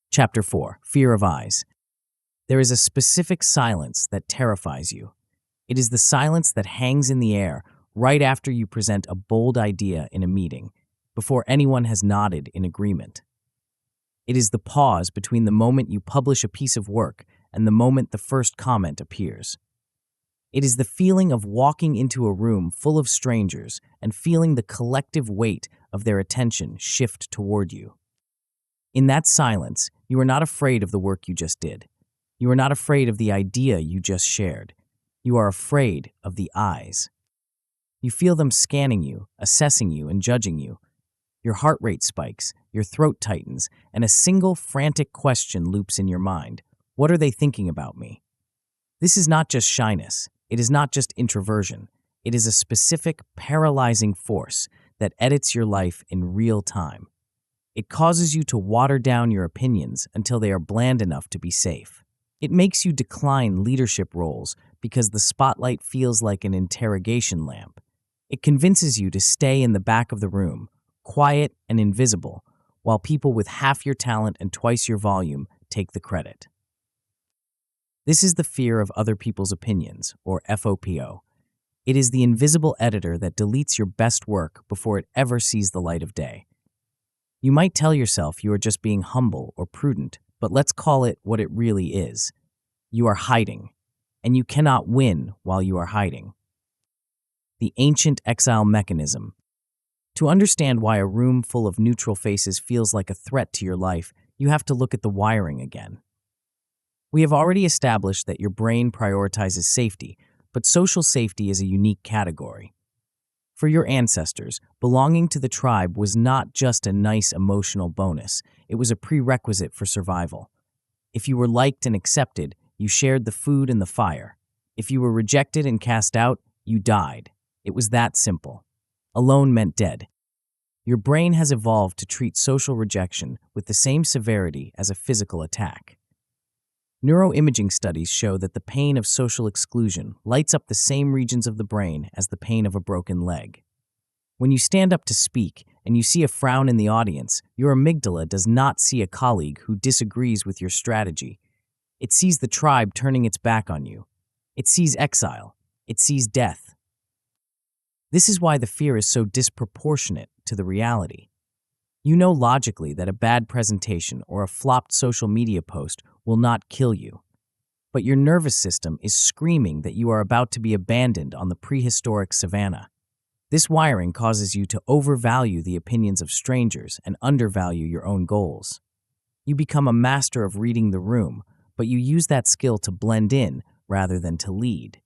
Chapter 4. Fear of Eyes. There is a specific silence that terrifies you. It is the silence that hangs in the air right after you present a bold idea in a meeting, before anyone has nodded in agreement. It is the pause between the moment you publish a piece of work and the moment the first comment appears. It is the feeling of walking into a room full of strangers and feeling the collective weight of their attention shift toward you. In that silence, you are not afraid of the work you just did. You are not afraid of the idea you just shared. You are afraid of the eyes. You feel them scanning you, assessing you, and judging you. Your heart rate spikes, your throat tightens, and a single frantic question loops in your mind. What are they thinking about me? This is not just shyness. It is not just introversion. It is a specific, paralyzing force that edits your life in real time. It causes you to water down your opinions until they are bland enough to be safe. It makes you decline leadership roles because the spotlight feels like an interrogation lamp. It convinces you to stay in the back of the room, quiet and invisible, while people with half your talent and twice your volume take the credit. This is the fear of other people's opinions, or FOPO. It is the invisible editor that deletes your best work before it ever sees the light of day. You might tell yourself you are just being humble or prudent, but let's call it what it really is. You are hiding, and you cannot win while you are hiding. The ancient exile mechanism. To understand why a room full of neutral faces feels like a threat to your life, you have to look at the wiring again. We have already established that your brain prioritizes safety, but social safety is a unique category. For your ancestors, belonging to the tribe was not just a nice emotional bonus, it was a prerequisite for survival. If you were liked and accepted, you shared the food and the fire. If you were rejected and cast out, you died. It was that simple. Alone meant dead. Your brain has evolved to treat social rejection with the same severity as a physical attack. Neuroimaging studies show that the pain of social exclusion lights up the same regions of the brain as the pain of a broken leg. When you stand up to speak and you see a frown in the audience, your amygdala does not see a colleague who disagrees with your strategy. It sees the tribe turning its back on you. It sees exile. It sees death. This is why the fear is so disproportionate to the reality. You know logically that a bad presentation or a flopped social media post will not kill you. But your nervous system is screaming that you are about to be abandoned on the prehistoric savanna. This wiring causes you to overvalue the opinions of strangers and undervalue your own goals. You become a master of reading the room, but you use that skill to blend in rather than to lead.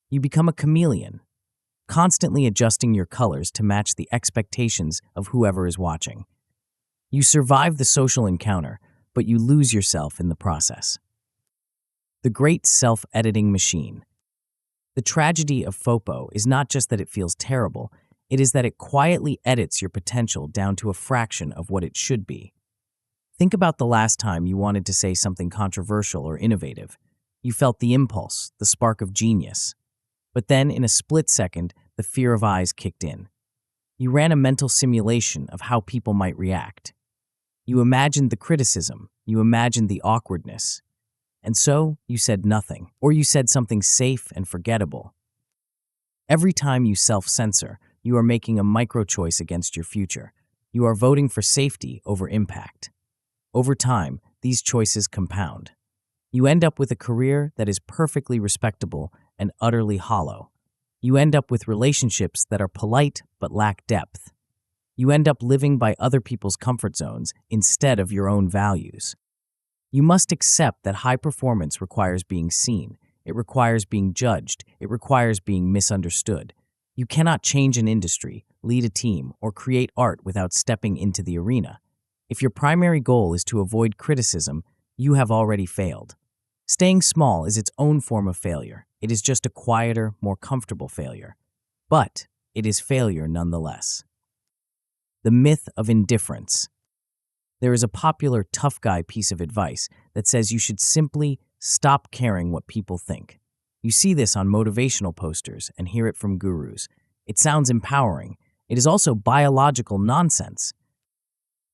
You become a chameleon, constantly adjusting your colors to match the expectations of whoever is watching. You survive the social encounter, but you lose yourself in the process. The great self-editing machine. The tragedy of FOPO is not just that it feels terrible, it is that it quietly edits your potential down to a fraction of what it should be. Think about the last time you wanted to say something controversial or innovative. You felt the impulse, the spark of genius. But then, in a split second, the fear of eyes kicked in. You ran a mental simulation of how people might react. You imagined the criticism, you imagined the awkwardness. And so, you said nothing, or you said something safe and forgettable. Every time you self-censor, you are making a micro-choice against your future. You are voting for safety over impact. Over time, these choices compound. You end up with a career that is perfectly respectable and utterly hollow. You end up with relationships that are polite but lack depth. You end up living by other people's comfort zones instead of your own values. You must accept that high performance requires being seen. It requires being judged. It requires being misunderstood. You cannot change an industry, lead a team, or create art without stepping into the arena. If your primary goal is to avoid criticism, you have already failed. Staying small is its own form of failure. It is just a quieter, more comfortable failure. But it is failure nonetheless. The myth of indifference. There is a popular tough guy piece of advice that says you should simply stop caring what people think. You see this on motivational posters and hear it from gurus. It sounds empowering. It is also biological nonsense.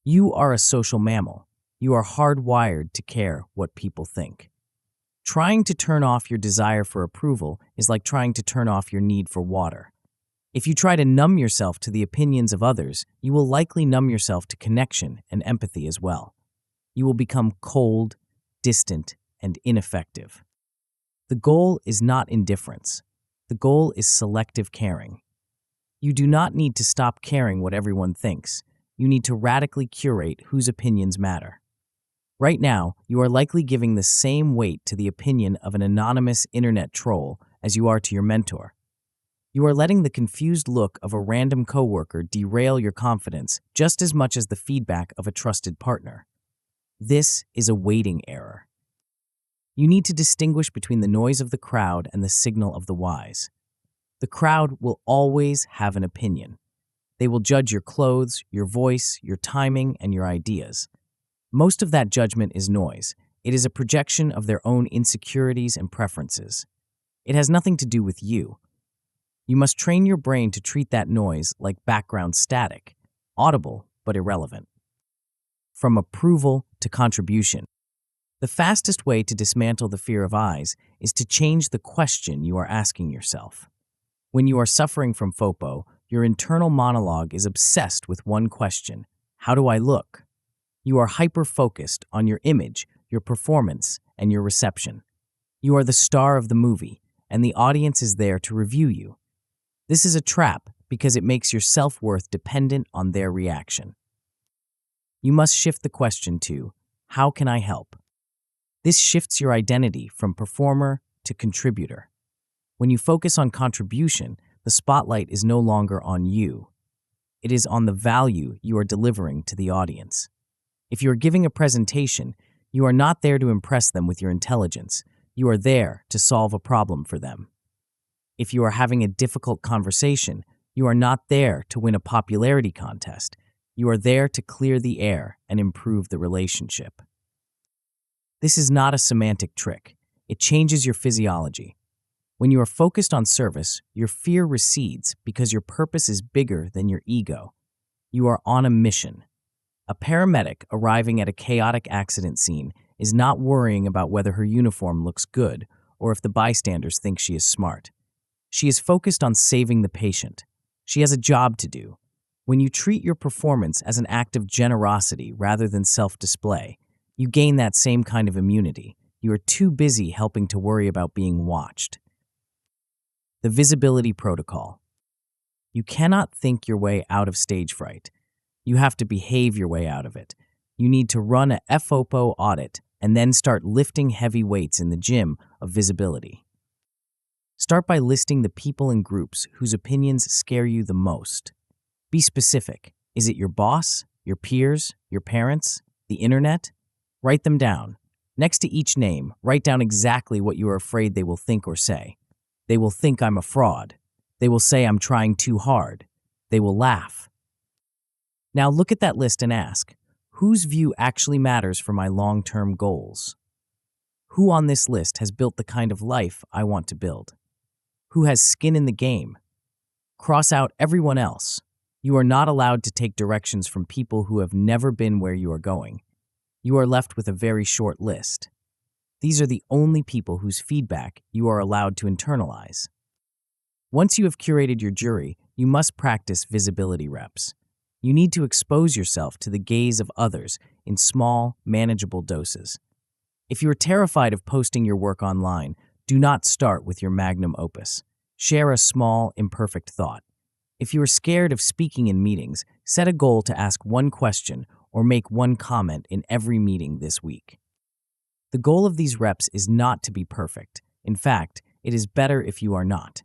You are a social mammal. You are hardwired to care what people think. Trying to turn off your desire for approval is like trying to turn off your need for water. If you try to numb yourself to the opinions of others, you will likely numb yourself to connection and empathy as well. You will become cold, distant, and ineffective. The goal is not indifference. The goal is selective caring. You do not need to stop caring what everyone thinks. You need to radically curate whose opinions matter. Right now, you are likely giving the same weight to the opinion of an anonymous internet troll as you are to your mentor. You are letting the confused look of a random coworker derail your confidence just as much as the feedback of a trusted partner. This is a weighting error. You need to distinguish between the noise of the crowd and the signal of the wise. The crowd will always have an opinion. They will judge your clothes, your voice, your timing, and your ideas. Most of that judgment is noise. It is a projection of their own insecurities and preferences. It has nothing to do with you. You must train your brain to treat that noise like background static, audible but irrelevant. From approval to contribution. The fastest way to dismantle the fear of eyes is to change the question you are asking yourself. When you are suffering from FOPO, your internal monologue is obsessed with one question: how do I look? You are hyper-focused on your image, your performance, and your reception. You are the star of the movie, and the audience is there to review you. This is a trap because it makes your self-worth dependent on their reaction. You must shift the question to, how can I help? This shifts your identity from performer to contributor. When you focus on contribution, the spotlight is no longer on you. It is on the value you are delivering to the audience. If you are giving a presentation, you are not there to impress them with your intelligence. You are there to solve a problem for them. If you are having a difficult conversation, you are not there to win a popularity contest. You are there to clear the air and improve the relationship. This is not a semantic trick. It changes your physiology. When you are focused on service, your fear recedes because your purpose is bigger than your ego. You are on a mission. A paramedic arriving at a chaotic accident scene is not worrying about whether her uniform looks good or if the bystanders think she is smart. She is focused on saving the patient. She has a job to do. When you treat your performance as an act of generosity rather than self-display, you gain that same kind of immunity. You are too busy helping to worry about being watched. The visibility protocol. You cannot think your way out of stage fright. You have to behave your way out of it. You need to run a FOPO audit and then start lifting heavy weights in the gym of visibility. Start by listing the people and groups whose opinions scare you the most. Be specific. Is it your boss, your peers, your parents, the internet? Write them down. Next to each name, write down exactly what you are afraid they will think or say. They will think I'm a fraud. They will say I'm trying too hard. They will laugh. Now look at that list and ask, whose view actually matters for my long-term goals? Who on this list has built the kind of life I want to build? Who has skin in the game? Cross out everyone else. You are not allowed to take directions from people who have never been where you are going. You are left with a very short list. These are the only people whose feedback you are allowed to internalize. Once you have curated your jury, you must practice visibility reps. You need to expose yourself to the gaze of others in small, manageable doses. If you are terrified of posting your work online, do not start with your magnum opus. Share a small, imperfect thought. If you are scared of speaking in meetings, set a goal to ask one question or make one comment in every meeting this week. The goal of these reps is not to be perfect. In fact, it is better if you are not.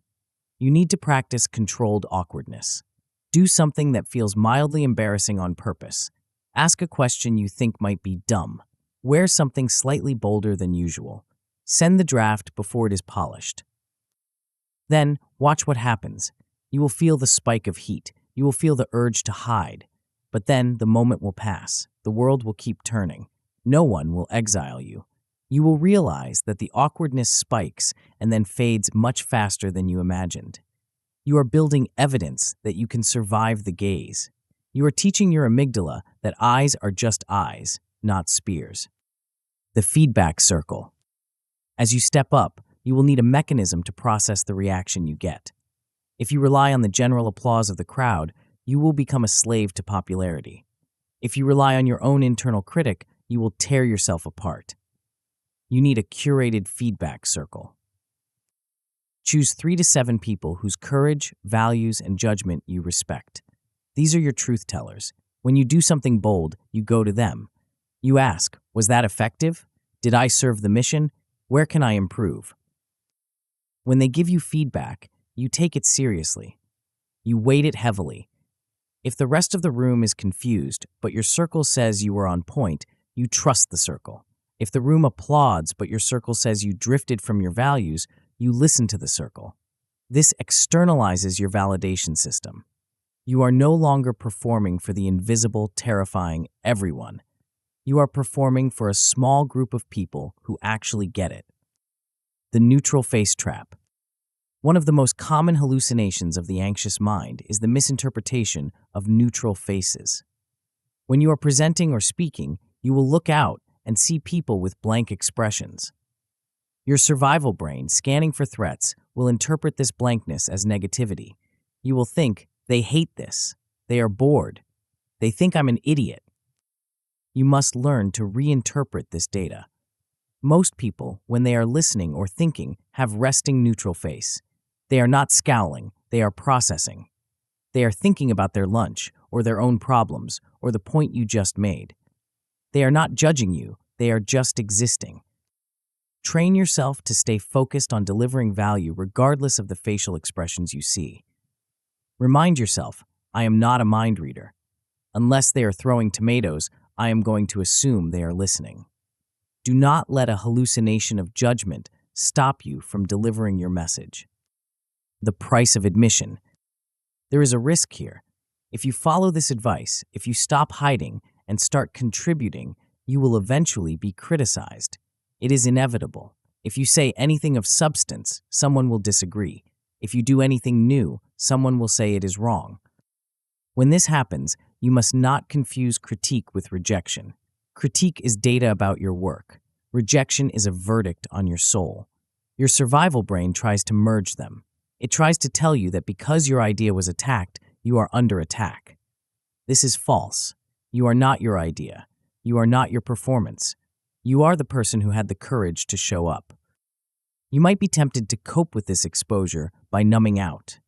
You need to practice controlled awkwardness. Do something that feels mildly embarrassing on purpose. Ask a question you think might be dumb. Wear something slightly bolder than usual. Send the draft before it is polished. Then, watch what happens. You will feel the spike of heat. You will feel the urge to hide. But then, the moment will pass. The world will keep turning. No one will exile you. You will realize that the awkwardness spikes and then fades much faster than you imagined. You are building evidence that you can survive the gaze. You are teaching your amygdala that eyes are just eyes, not spears. The feedback circle. As you step up, you will need a mechanism to process the reaction you get. If you rely on the general applause of the crowd, you will become a slave to popularity. If you rely on your own internal critic, you will tear yourself apart. You need a curated feedback circle. Choose 3 to 7 people whose courage, values, and judgment you respect. These are your truth tellers. When you do something bold, you go to them. You ask, was that effective? Did I serve the mission? Where can I improve? When they give you feedback, you take it seriously. You weight it heavily. If the rest of the room is confused, but your circle says you were on point, you trust the circle. If the room applauds, but your circle says you drifted from your values, you listen to the circle. This externalizes your validation system. You are no longer performing for the invisible, terrifying everyone. You are performing for a small group of people who actually get it. The neutral face trap. One of the most common hallucinations of the anxious mind is the misinterpretation of neutral faces. When you are presenting or speaking, you will look out and see people with blank expressions. Your survival brain, scanning for threats, will interpret this blankness as negativity. You will think, they hate this. They are bored. They think I'm an idiot. You must learn to reinterpret this data. Most people, when they are listening or thinking, have resting neutral face. They are not scowling, they are processing. They are thinking about their lunch, or their own problems, or the point you just made. They are not judging you, they are just existing. Train yourself to stay focused on delivering value regardless of the facial expressions you see. Remind yourself, I am not a mind reader. Unless they are throwing tomatoes, I am going to assume they are listening. Do not let a hallucination of judgment stop you from delivering your message. The price of admission. There is a risk here. If you follow this advice, if you stop hiding and start contributing, you will eventually be criticized. It is inevitable. If you say anything of substance, someone will disagree. If you do anything new, someone will say it is wrong. When this happens, you must not confuse critique with rejection. Critique is data about your work. Rejection is a verdict on your soul. Your survival brain tries to merge them. It tries to tell you that because your idea was attacked, you are under attack. This is false. You are not your idea. You are not your performance. You are the person who had the courage to show up. You might be tempted to cope with this exposure by numbing out.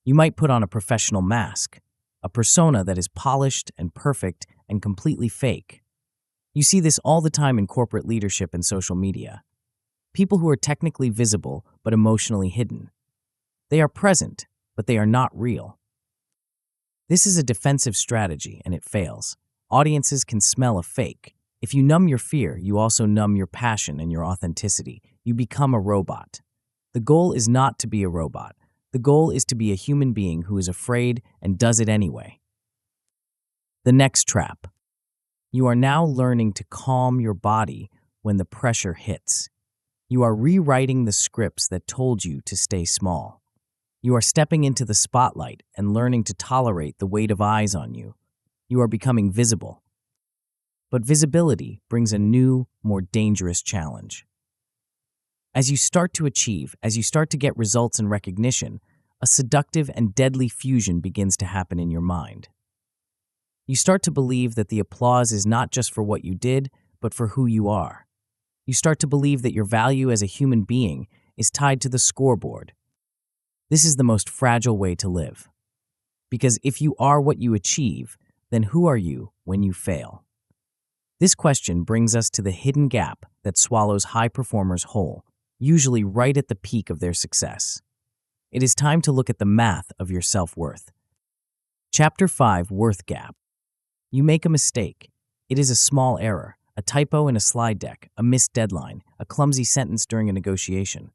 You might put on a professional mask, a persona that is polished and perfect and completely fake. You see this all the time in corporate leadership and social media. People who are technically visible but emotionally hidden. They are present, but they are not real. This is a defensive strategy, and it fails. Audiences can smell a fake. If you numb your fear, you also numb your passion and your authenticity. You become a robot. The goal is not to be a robot. The goal is to be a human being who is afraid and does it anyway. The next trap. You are now learning to calm your body when the pressure hits. You are rewriting the scripts that told you to stay small. You are stepping into the spotlight and learning to tolerate the weight of eyes on you. You are becoming visible. But visibility brings a new, more dangerous challenge. As you start to achieve, as you start to get results and recognition, a seductive and deadly fusion begins to happen in your mind. You start to believe that the applause is not just for what you did, but for who you are. You start to believe that your value as a human being is tied to the scoreboard. This is the most fragile way to live. Because if you are what you achieve, then who are you when you fail? This question brings us to the hidden gap that swallows high performers whole, usually right at the peak of their success. It is time to look at the math of your self-worth. Chapter 5, Worth Gap. You make a mistake. It is a small error, a typo in a slide deck, a missed deadline, a clumsy sentence during a negotiation.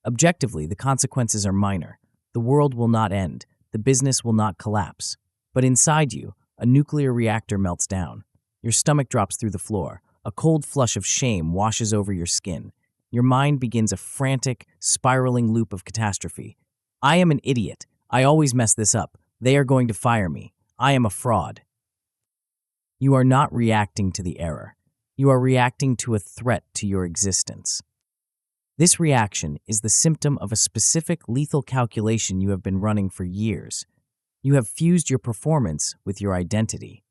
Objectively, the consequences are minor. The world will not end. The business will not collapse. But inside you, a nuclear reactor melts down. Your stomach drops through the floor. A cold flush of shame washes over your skin. Your mind begins a frantic, spiraling loop of catastrophe. I am an idiot. I always mess this up. They are going to fire me. I am a fraud. You are not reacting to the error. You are reacting to a threat to your existence. This reaction is the symptom of a specific lethal calculation you have been running for years. You have fused your performance with your identity.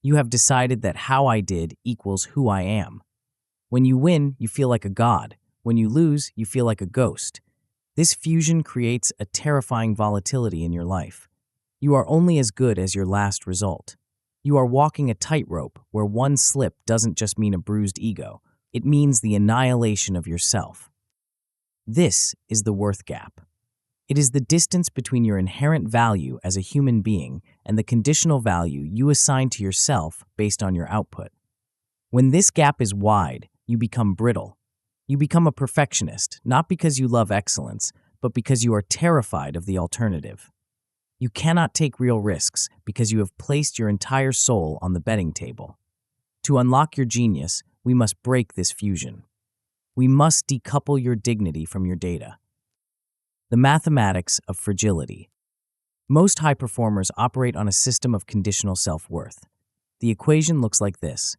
You have decided that how I did equals who I am. When you win, you feel like a god. When you lose, you feel like a ghost. This fusion creates a terrifying volatility in your life. You are only as good as your last result. You are walking a tightrope where one slip doesn't just mean a bruised ego. It means the annihilation of yourself. This is the worth gap. It is the distance between your inherent value as a human being and the conditional value you assign to yourself based on your output. When this gap is wide, you become brittle. You become a perfectionist, not because you love excellence, but because you are terrified of the alternative. You cannot take real risks because you have placed your entire soul on the betting table. To unlock your genius, we must break this fusion. We must decouple your dignity from your data. The mathematics of fragility. Most high performers operate on a system of conditional self-worth. The equation looks like this.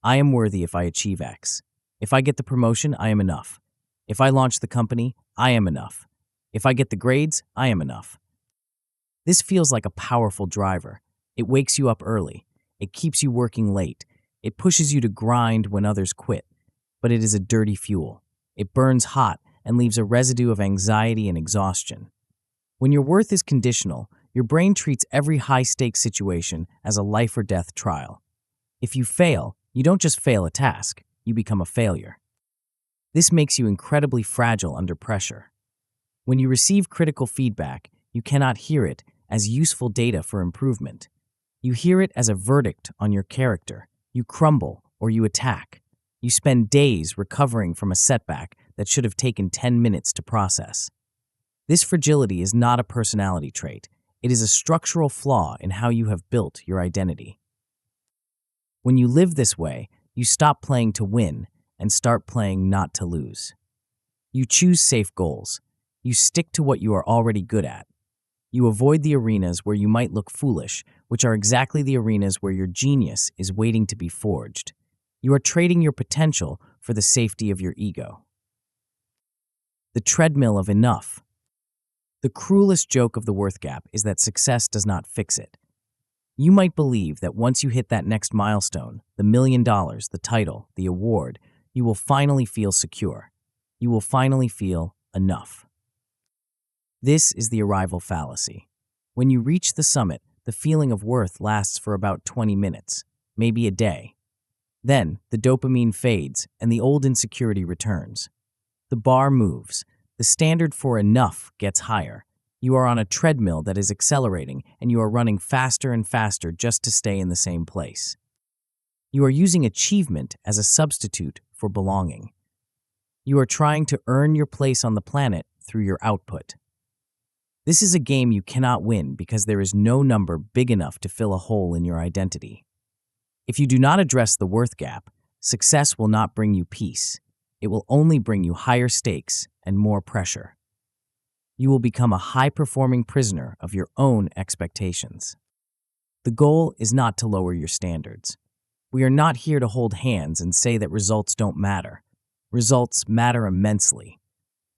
I am worthy if I achieve X. If I get the promotion, I am enough. If I launch the company, I am enough. If I get the grades, I am enough. This feels like a powerful driver. It wakes you up early. It keeps you working late. It pushes you to grind when others quit. But it is a dirty fuel. It burns hot and leaves a residue of anxiety and exhaustion. When your worth is conditional, Your brain treats every high-stakes situation as a life or death trial. If you fail, you don't just fail a task, you become a failure. This makes you incredibly fragile under pressure. When you receive critical feedback, you cannot hear it as useful data for improvement. You hear it as a verdict on your character. You crumble or you attack. You spend days recovering from a setback that should have taken 10 minutes to process. This fragility is not a personality trait. It is a structural flaw in how you have built your identity. When you live this way, you stop playing to win and start playing not to lose. You choose safe goals. You stick to what you are already good at. You avoid the arenas where you might look foolish, which are exactly the arenas where your genius is waiting to be forged. You are trading your potential for the safety of your ego. The treadmill of enough. The cruelest joke of the worth gap is that success does not fix it. You might believe that once you hit that next milestone, the $1 million, the title, the award, you will finally feel secure. You will finally feel enough. This is the arrival fallacy. When you reach the summit, the feeling of worth lasts for about 20 minutes, maybe a day. Then, the dopamine fades and the old insecurity returns. The bar moves. The standard for enough gets higher. You are on a treadmill that is accelerating, and you are running faster and faster just to stay in the same place. You are using achievement as a substitute for belonging. You are trying to earn your place on the planet through your output. This is a game you cannot win because there is no number big enough to fill a hole in your identity. If you do not address the worth gap, success will not bring you peace. It will only bring you higher stakes and more pressure. You will become a high-performing prisoner of your own expectations. The goal is not to lower your standards. We are not here to hold hands and say that results don't matter. Results matter immensely.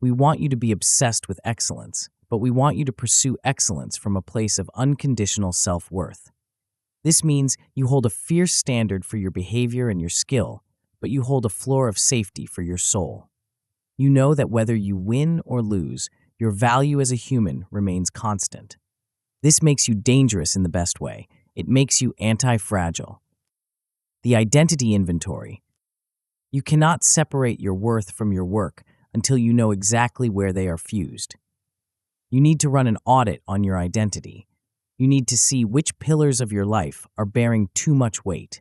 We want you to be obsessed with excellence, but we want you to pursue excellence from a place of unconditional self-worth. This means you hold a fierce standard for your behavior and your skill, but you hold a floor of safety for your soul. You know that whether you win or lose, your value as a human remains constant. This makes you dangerous in the best way. It makes you anti-fragile. The identity inventory. You cannot separate your worth from your work until you know exactly where they are fused. You need to run an audit on your identity. You need to see which pillars of your life are bearing too much weight.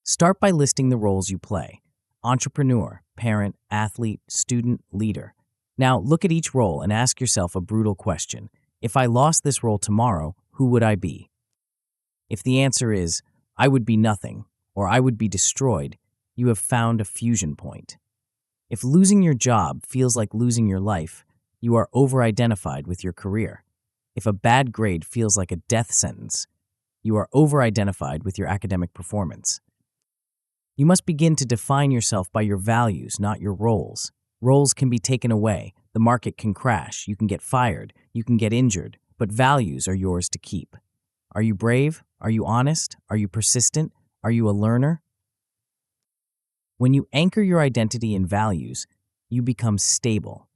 Start by listing the roles you play: entrepreneur, parent, athlete, student, leader. Now, look at each role and ask yourself a brutal question. If I lost this role tomorrow, who would I be? If the answer is, I would be nothing, or I would be destroyed, you have found a fusion point. If losing your job feels like losing your life, you are over-identified with your career. If a bad grade feels like a death sentence, you are over-identified with your academic performance. You must begin to define yourself by your values, not your roles. Roles can be taken away, the market can crash, you can get fired, you can get injured, but values are yours to keep. Are you brave? Are you honest? Are you persistent? Are you a learner? When you anchor your identity in values, you become stable.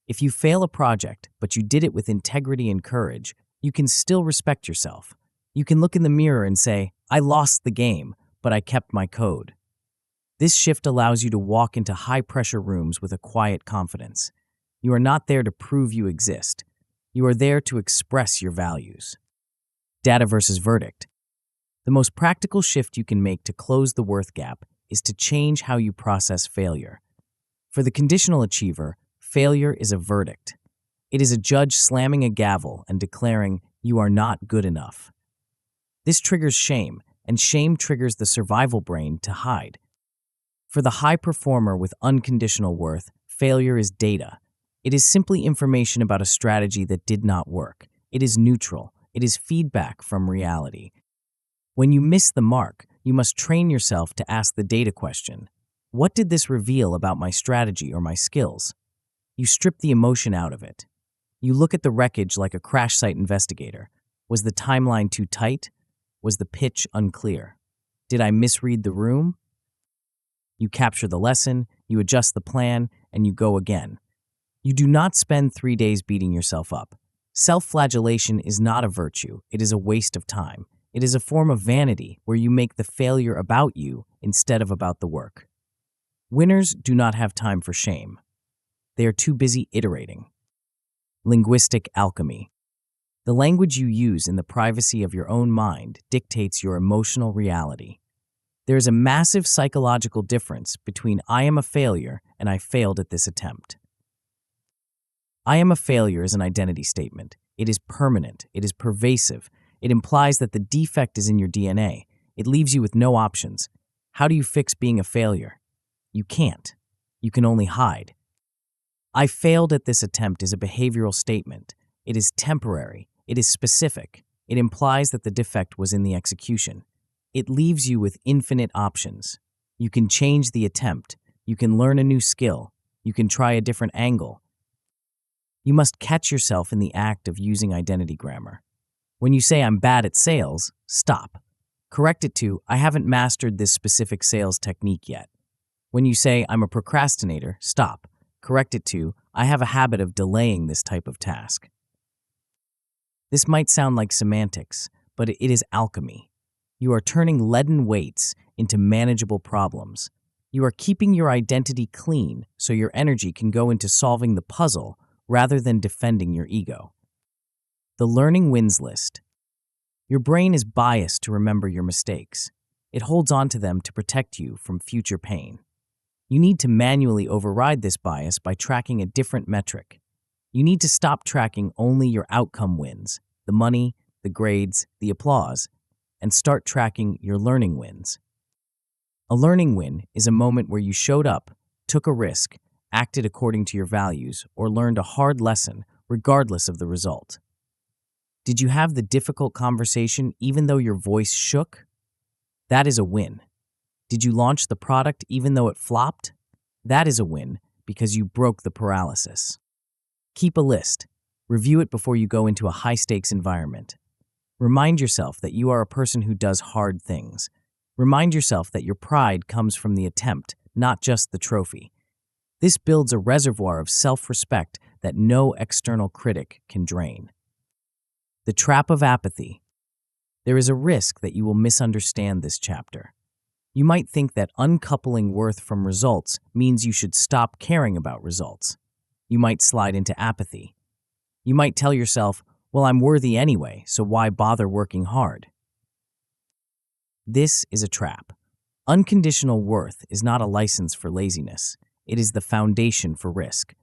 If you fail a project, but you did it with integrity and courage, you can still respect yourself. You can look in the mirror and say, I lost the game, but I kept my code. This shift allows you to walk into high-pressure rooms with a quiet confidence. You are not there to prove you exist. You are there to express your values. Data versus verdict. The most practical shift you can make to close the worth gap is to change how you process failure. For the conditional achiever, failure is a verdict. It is a judge slamming a gavel and declaring, you are not good enough. This triggers shame, and shame triggers the survival brain to hide. For the high performer with unconditional worth, failure is data. It is simply information about a strategy that did not work. It is neutral. It is feedback from reality. When you miss the mark, you must train yourself to ask the data question. What did this reveal about my strategy or my skills? You strip the emotion out of it. You look at the wreckage like a crash site investigator. Was the timeline too tight? Was the pitch unclear? Did I misread the room? You capture the lesson, you adjust the plan, and you go again. You do not spend 3 days beating yourself up. Self-flagellation is not a virtue, it is a waste of time. It is a form of vanity where you make the failure about you instead of about the work. Winners do not have time for shame. They are too busy iterating. Linguistic alchemy. The language you use in the privacy of your own mind dictates your emotional reality. There is a massive psychological difference between "I am a failure" and "I failed at this attempt." "I am a failure" is an identity statement. It is permanent. It is pervasive. It implies that the defect is in your DNA. It leaves you with no options. How do you fix being a failure? You can't. You can only hide. "I failed at this attempt" is a behavioral statement. It is temporary. It is specific. It implies that the defect was in the execution. It leaves you with infinite options. You can change the attempt. You can learn a new skill. You can try a different angle. You must catch yourself in the act of using identity grammar. When you say "I'm bad at sales," stop. Correct it to "I haven't mastered this specific sales technique yet." When you say "I'm a procrastinator," stop. Correct it to "I have a habit of delaying this type of task." This might sound like semantics, but it is alchemy. You are turning leaden weights into manageable problems. You are keeping your identity clean so your energy can go into solving the puzzle rather than defending your ego. The learning wins list. Your brain is biased to remember your mistakes. It holds on to them to protect you from future pain. You need to manually override this bias by tracking a different metric. You need to stop tracking only your outcome wins, the money, the grades, the applause, and start tracking your learning wins. A learning win is a moment where you showed up, took a risk, acted according to your values, or learned a hard lesson regardless of the result. Did you have the difficult conversation even though your voice shook? That is a win. Did you launch the product even though it flopped? That is a win because you broke the paralysis. Keep a list. Review it before you go into a high-stakes environment. Remind yourself that you are a person who does hard things. Remind yourself that your pride comes from the attempt, not just the trophy. This builds a reservoir of self-respect that no external critic can drain. The trap of apathy. There is a risk that you will misunderstand this chapter. You might think that uncoupling worth from results means you should stop caring about results. You might slide into apathy. You might tell yourself, "Well, I'm worthy anyway, so why bother working hard?" This is a trap. Unconditional worth is not a license for laziness. It is the foundation for risk.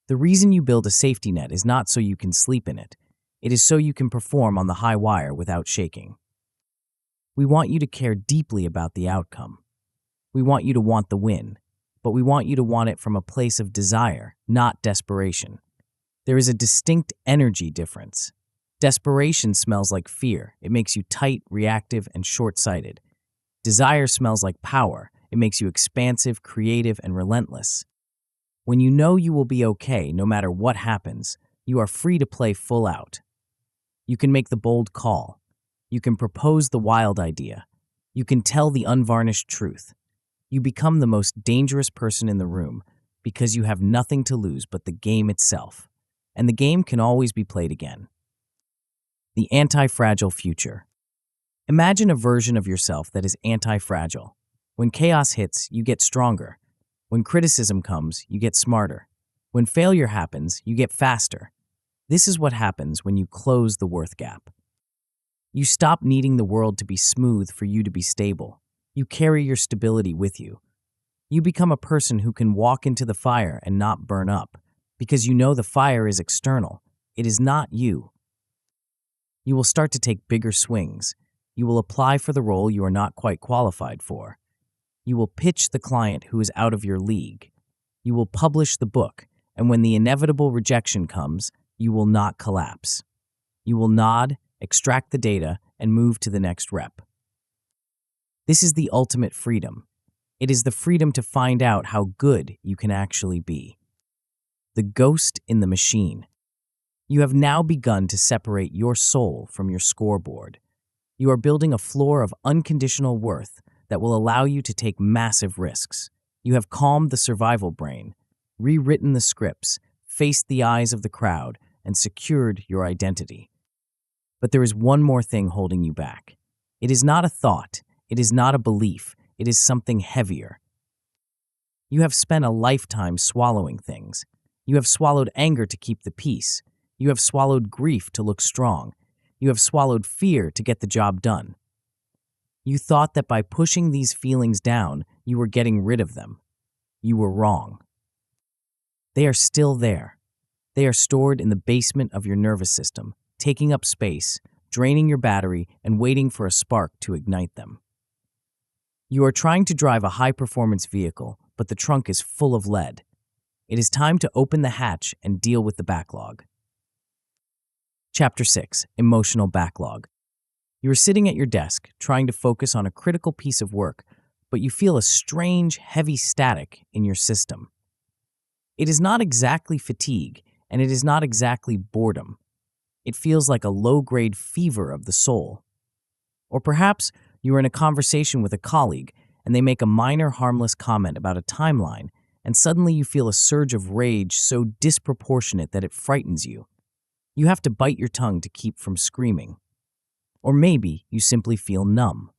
The reason you build a safety net is not so you can sleep in it. It is so you can perform on the high wire without shaking. We want you to care deeply about the outcome. We want you to want the win, but we want you to want it from a place of desire, not desperation. There is a distinct energy difference. Desperation smells like fear. It makes you tight, reactive, and short-sighted. Desire smells like power. It makes you expansive, creative, and relentless. When you know you will be okay no matter what happens, you are free to play full out. You can make the bold call. You can propose the wild idea. You can tell the unvarnished truth. You become the most dangerous person in the room because you have nothing to lose but the game itself. And the game can always be played again. The anti-fragile future. Imagine a version of yourself that is anti-fragile. When chaos hits, you get stronger. When criticism comes, you get smarter. When failure happens, you get faster. This is what happens when you close the worth gap. You stop needing the world to be smooth for you to be stable. You carry your stability with you. You become a person who can walk into the fire and not burn up, because you know the fire is external. It is not you. You will start to take bigger swings. You will apply for the role you are not quite qualified for. You will pitch the client who is out of your league. You will publish the book, and when the inevitable rejection comes, you will not collapse. You will nod, extract the data, and move to the next rep. This is the ultimate freedom. It is the freedom to find out how good you can actually be. The ghost in the machine. You have now begun to separate your soul from your scoreboard. You are building a floor of unconditional worth that will allow you to take massive risks. You have calmed the survival brain, rewritten the scripts, faced the eyes of the crowd, and secured your identity. But there is one more thing holding you back. It is not a thought, it is not a belief, it is something heavier. You have spent a lifetime swallowing things. You have swallowed anger to keep the peace. You have swallowed grief to look strong. You have swallowed fear to get the job done. You thought that by pushing these feelings down, you were getting rid of them. You were wrong. They are still there. They are stored in the basement of your nervous system, taking up space, draining your battery, and waiting for a spark to ignite them. You are trying to drive a high-performance vehicle, but the trunk is full of lead. It is time to open the hatch and deal with the backlog. Chapter 6. Emotional Backlog. You are sitting at your desk, trying to focus on a critical piece of work, but you feel a strange, heavy static in your system. It is not exactly fatigue, and it is not exactly boredom. It feels like a low-grade fever of the soul. Or perhaps you are in a conversation with a colleague, and they make a minor harmless comment about a timeline, and suddenly you feel a surge of rage so disproportionate that it frightens you. You have to bite your tongue to keep from screaming. Or maybe you simply feel numb.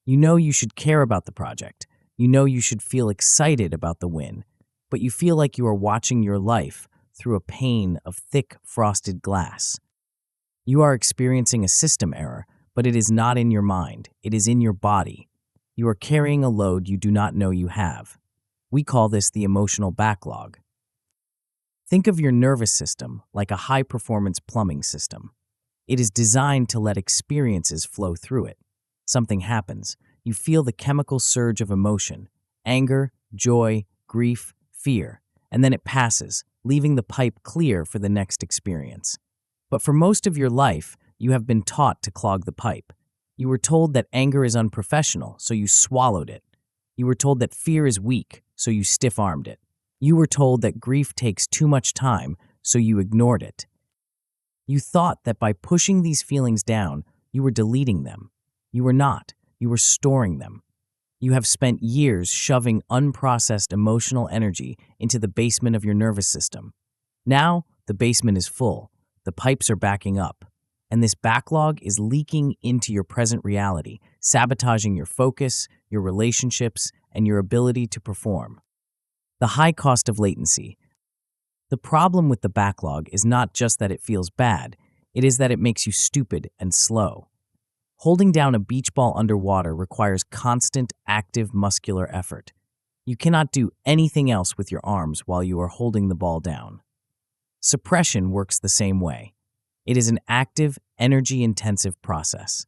You know you should care about the project. You know you should feel excited about the win, but you feel like you are watching your life through a pane of thick, frosted glass. You are experiencing a system error, but it is not in your mind. It is in your body. You are carrying a load you do not know you have. We call this the emotional backlog. Think of your nervous system like a high-performance plumbing system. It is designed to let experiences flow through it. Something happens. You feel the chemical surge of emotion, anger, joy, grief, fear, and then it passes, leaving the pipe clear for the next experience. But for most of your life, you have been taught to clog the pipe. You were told that anger is unprofessional, so you swallowed it. You were told that fear is weak, so you stiff-armed it. You were told that grief takes too much time, so you ignored it. You thought that by pushing these feelings down, you were deleting them. You were not. You were storing them. You have spent years shoving unprocessed emotional energy into the basement of your nervous system. Now, the basement is full. The pipes are backing up. And this backlog is leaking into your present reality, sabotaging your focus, your relationships, and your ability to perform. The high cost of latency. The problem with the backlog is not just that it feels bad, it is that it makes you stupid and slow. Holding down a beach ball underwater requires constant, active muscular effort. You cannot do anything else with your arms while you are holding the ball down. Suppression works the same way. It is an active, energy-intensive process.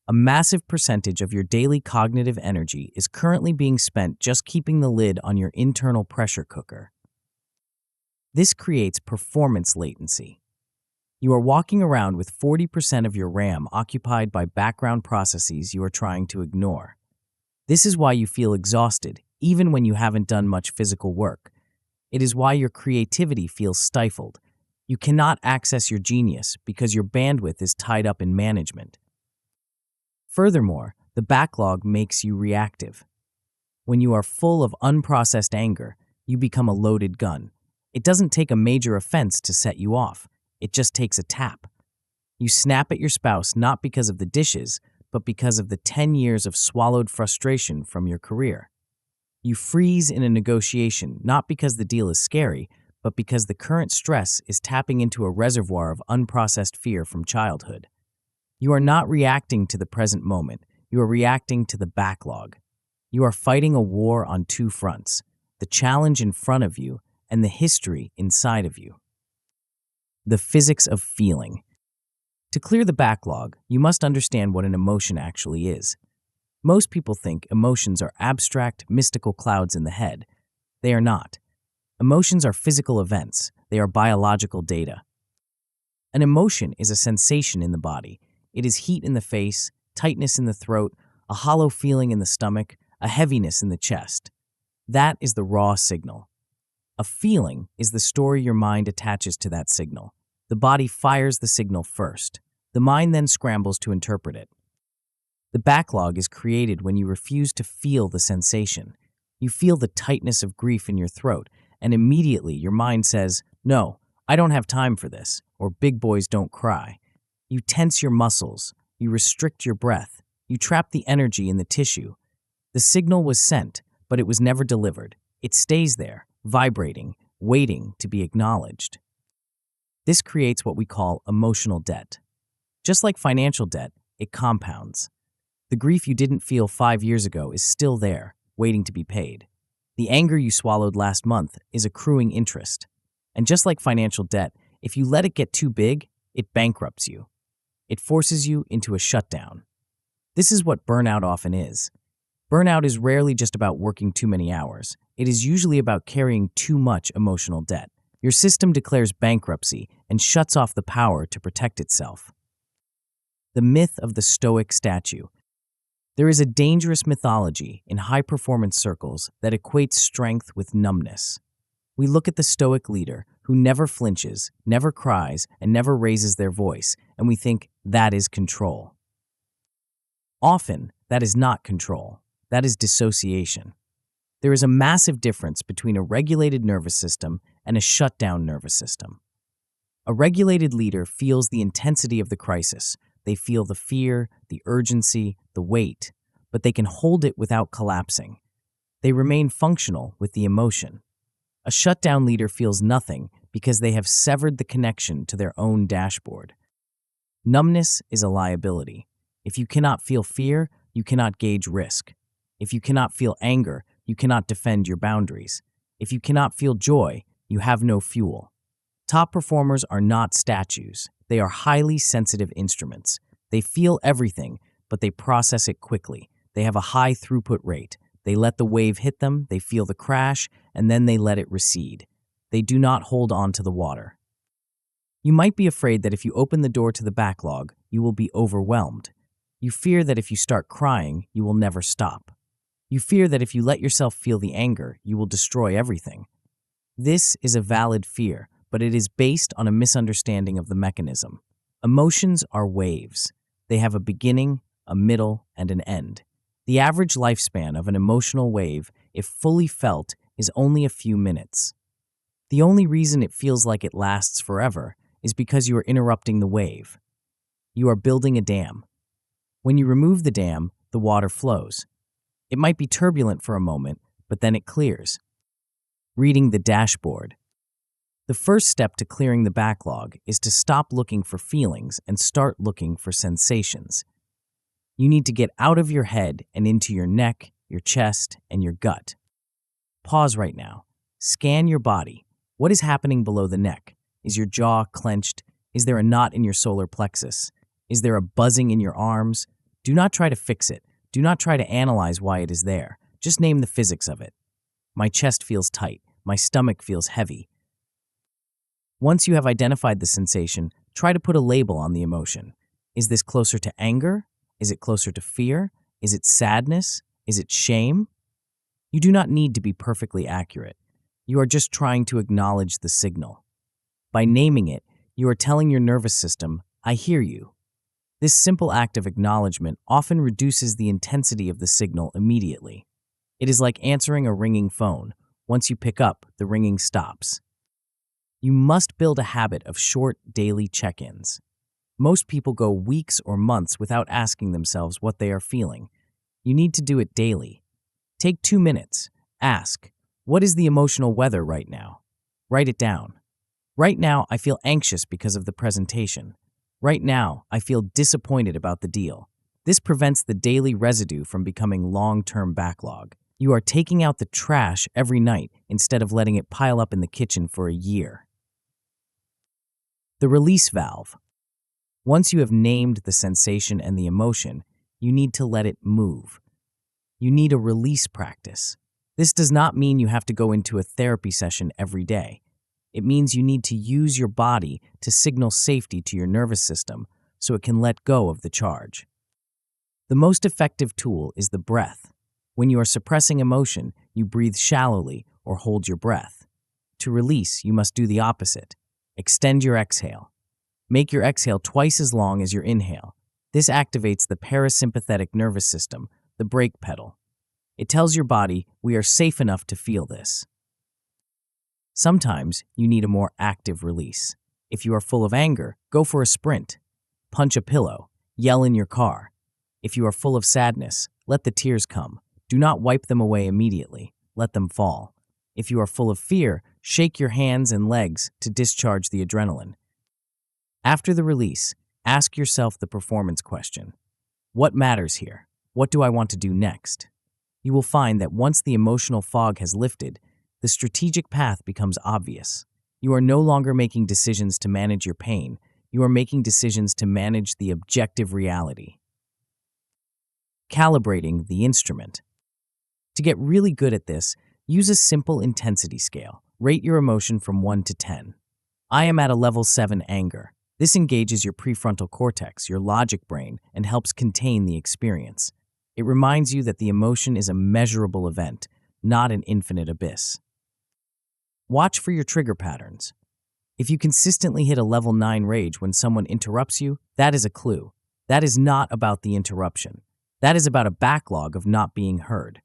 A massive percentage of your daily cognitive energy is currently being spent just keeping the lid on your internal pressure cooker. This creates performance latency. You are walking around with 40% of your RAM occupied by background processes you are trying to ignore. This is why you feel exhausted, even when you haven't done much physical work. It is why your creativity feels stifled. You cannot access your genius because your bandwidth is tied up in management. Furthermore, the backlog makes you reactive. When you are full of unprocessed anger, you become a loaded gun. It doesn't take a major offense to set you off. It just takes a tap. You snap at your spouse not because of the dishes, but because of the 10 years of swallowed frustration from your career. You freeze in a negotiation not because the deal is scary, but because the current stress is tapping into a reservoir of unprocessed fear from childhood. You are not reacting to the present moment. You are reacting to the backlog. You are fighting a war on two fronts, the challenge in front of you and the history inside of you. The physics of feeling. To clear the backlog, you must understand what an emotion actually is. Most people think emotions are abstract, mystical clouds in the head. They are not. Emotions are physical events. They are biological data. An emotion is a sensation in the body. It is heat in the face, tightness in the throat, a hollow feeling in the stomach, a heaviness in the chest. That is the raw signal. A feeling is the story your mind attaches to that signal. The body fires the signal first. The mind then scrambles to interpret it. The backlog is created when you refuse to feel the sensation. You feel the tightness of grief in your throat, and immediately your mind says, "No, I don't have time for this, or big boys don't cry. You tense your muscles, you restrict your breath, you trap the energy in the tissue. The signal was sent, but it was never delivered. It stays there, vibrating, waiting to be acknowledged. This creates what we call emotional debt. Just like financial debt, it compounds. The grief you didn't feel 5 years ago is still there, waiting to be paid. The anger you swallowed last month is accruing interest. And just like financial debt, if you let it get too big, it bankrupts you. It forces you into a shutdown. This is what burnout often is. Burnout is rarely just about working too many hours. It is usually about carrying too much emotional debt. Your system declares bankruptcy and shuts off the power to protect itself. The myth of the Stoic statue. There is a dangerous mythology in high-performance circles that equates strength with numbness. We look at the Stoic leader who never flinches, never cries, and never raises their voice, and we think that is control. Often, that is not control. That is dissociation. There is a massive difference between a regulated nervous system and a shutdown nervous system. A regulated leader feels the intensity of the crisis. They feel the fear, the urgency, the weight, but they can hold it without collapsing. They remain functional with the emotion. A shutdown leader feels nothing because they have severed the connection to their own dashboard. Numbness is a liability. If you cannot feel fear, you cannot gauge risk. If you cannot feel anger, you cannot defend your boundaries. If you cannot feel joy, you have no fuel. Top performers are not statues. They are highly sensitive instruments. They feel everything, but they process it quickly. They have a high throughput rate. They let the wave hit them, they feel the crash, and then they let it recede. They do not hold on to the water. You might be afraid that if you open the door to the backlog, you will be overwhelmed. You fear that if you start crying, you will never stop. You fear that if you let yourself feel the anger, you will destroy everything. This is a valid fear, but it is based on a misunderstanding of the mechanism. Emotions are waves. They have a beginning, a middle, and an end. The average lifespan of an emotional wave, if fully felt, is only a few minutes. The only reason it feels like it lasts forever is because you are interrupting the wave. You are building a dam. When you remove the dam, the water flows. It might be turbulent for a moment, but then it clears. Reading the dashboard. The first step to clearing the backlog is to stop looking for feelings and start looking for sensations. You need to get out of your head and into your neck, your chest, and your gut. Pause right now. Scan your body. What is happening below the neck? Is your jaw clenched? Is there a knot in your solar plexus? Is there a buzzing in your arms? Do not try to fix it. Do not try to analyze why it is there. Just name the physics of it. My chest feels tight. My stomach feels heavy. Once you have identified the sensation, try to put a label on the emotion. Is this closer to anger? Is it closer to fear? Is it sadness? Is it shame? You do not need to be perfectly accurate. You are just trying to acknowledge the signal. By naming it, you are telling your nervous system, I hear you. This simple act of acknowledgement often reduces the intensity of the signal immediately. It is like answering a ringing phone. Once you pick up, the ringing stops. You must build a habit of short, daily check-ins. Most people go weeks or months without asking themselves what they are feeling. You need to do it daily. Take 2 minutes. Ask, what is the emotional weather right now? Write it down. Right now, I feel anxious because of the presentation. Right now, I feel disappointed about the deal. This prevents the daily residue from becoming long-term backlog. You are taking out the trash every night instead of letting it pile up in the kitchen for a year. The release valve. Once you have named the sensation and the emotion, you need to let it move. You need a release practice. This does not mean you have to go into a therapy session every day. It means you need to use your body to signal safety to your nervous system so it can let go of the charge. The most effective tool is the breath. When you are suppressing emotion, you breathe shallowly or hold your breath. To release, you must do the opposite. Extend your exhale. Make your exhale twice as long as your inhale. This activates the parasympathetic nervous system, the brake pedal. It tells your body, we are safe enough to feel this. Sometimes you need a more active release. If you are full of anger, go for a sprint. Punch a pillow. Yell in your car. If you are full of sadness, let the tears come. Do not wipe them away immediately. Let them fall. If you are full of fear, shake your hands and legs to discharge the adrenaline. After the release, ask yourself the performance question. What matters here? What do I want to do next? You will find that once the emotional fog has lifted, the strategic path becomes obvious. You are no longer making decisions to manage your pain. You are making decisions to manage the objective reality. Calibrating the instrument. To get really good at this, use a simple intensity scale. Rate your emotion from 1 to 10. I am at a level 7 anger. This engages your prefrontal cortex, your logic brain, and helps contain the experience. It reminds you that the emotion is a measurable event, not an infinite abyss. Watch for your trigger patterns. If you consistently hit a level 9 rage when someone interrupts you, that is a clue. That is not about the interruption. That is about a backlog of not being heard.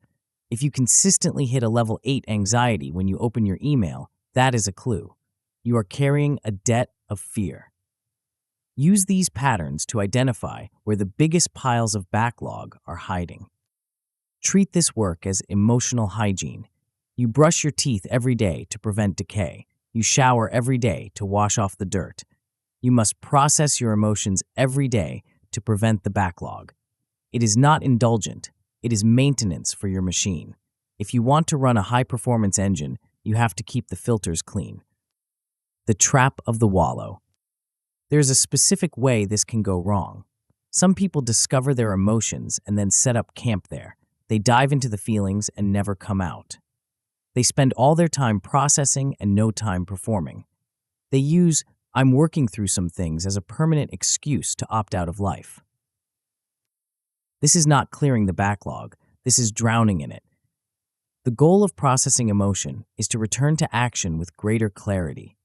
If you consistently hit a level 8 anxiety when you open your email, that is a clue. You are carrying a debt of fear. Use these patterns to identify where the biggest piles of backlog are hiding. Treat this work as emotional hygiene. You brush your teeth every day to prevent decay. You shower every day to wash off the dirt. You must process your emotions every day to prevent the backlog. It is not indulgent. It is maintenance for your machine. If you want to run a high-performance engine, you have to keep the filters clean. The trap of the wallow. There's a specific way this can go wrong. Some people discover their emotions and then set up camp there. They dive into the feelings and never come out. They spend all their time processing and no time performing. They use, "I'm working through some things" as a permanent excuse to opt out of life. This is not clearing the backlog. This is drowning in it. The goal of processing emotion is to return to action with greater clarity.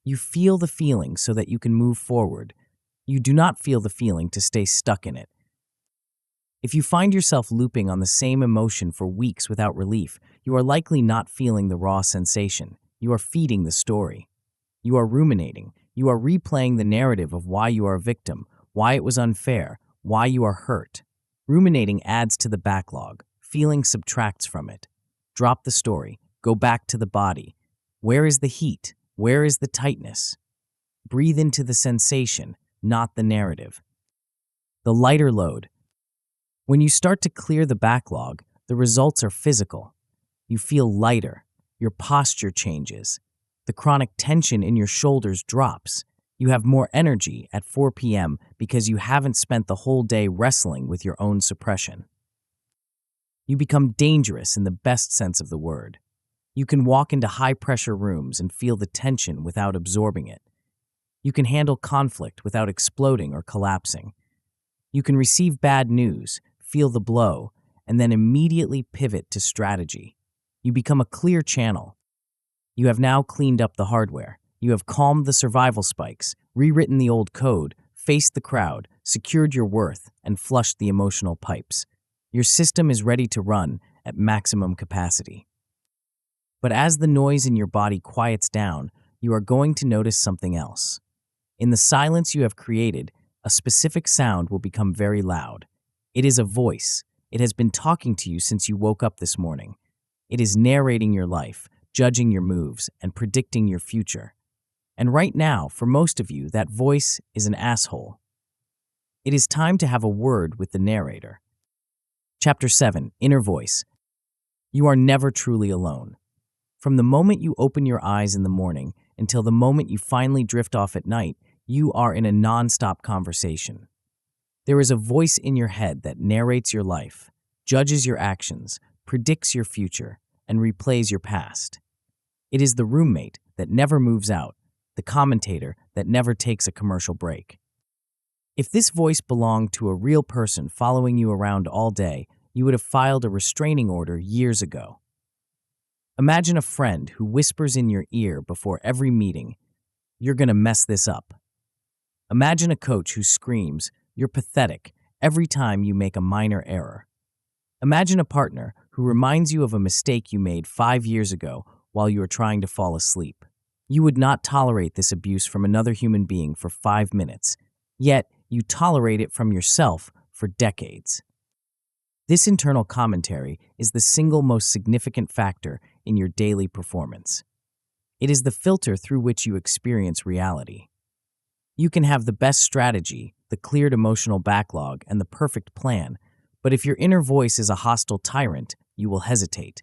You feel the feeling so that you can move forward. You do not feel the feeling to stay stuck in it. If you find yourself looping on the same emotion for weeks without relief, you are likely not feeling the raw sensation. You are feeding the story. You are ruminating. You are replaying the narrative of why you are a victim, why it was unfair, why you are hurt. Ruminating adds to the backlog. Feeling subtracts from it. Drop the story. Go back to the body. Where is the heat? Where is the tightness? Breathe into the sensation, not the narrative. The lighter load. When you start to clear the backlog, the results are physical. You feel lighter. Your posture changes. The chronic tension in your shoulders drops. You have more energy at 4 p.m. because you haven't spent the whole day wrestling with your own suppression. You become dangerous in the best sense of the word. You can walk into high-pressure rooms and feel the tension without absorbing it. You can handle conflict without exploding or collapsing. You can receive bad news, feel the blow, and then immediately pivot to strategy. You become a clear channel. You have now cleaned up the hardware. You have calmed the survival spikes, rewritten the old code, faced the crowd, secured your worth, and flushed the emotional pipes. Your system is ready to run at maximum capacity. But as the noise in your body quiets down, you are going to notice something else. In the silence you have created, a specific sound will become very loud. It is a voice. It has been talking to you since you woke up this morning. It is narrating your life, judging your moves, and predicting your future. And right now, for most of you, that voice is an asshole. It is time to have a word with the narrator. Chapter 7, Inner Voice. You are never truly alone. From the moment you open your eyes in the morning until the moment you finally drift off at night, you are in a non-stop conversation. There is a voice in your head that narrates your life, judges your actions, predicts your future, and replays your past. It is the roommate that never moves out, the commentator that never takes a commercial break. If this voice belonged to a real person following you around all day, you would have filed a restraining order years ago. Imagine a friend who whispers in your ear before every meeting, "You're going to mess this up." Imagine a coach who screams, "You're pathetic," every time you make a minor error. Imagine a partner who reminds you of a mistake you made 5 years ago while you are trying to fall asleep. You would not tolerate this abuse from another human being for 5 minutes, yet you tolerate it from yourself for decades. This internal commentary is the single most significant factor in your daily performance. It is the filter through which you experience reality. You can have the best strategy, the cleared emotional backlog, and the perfect plan, but if your inner voice is a hostile tyrant, you will hesitate.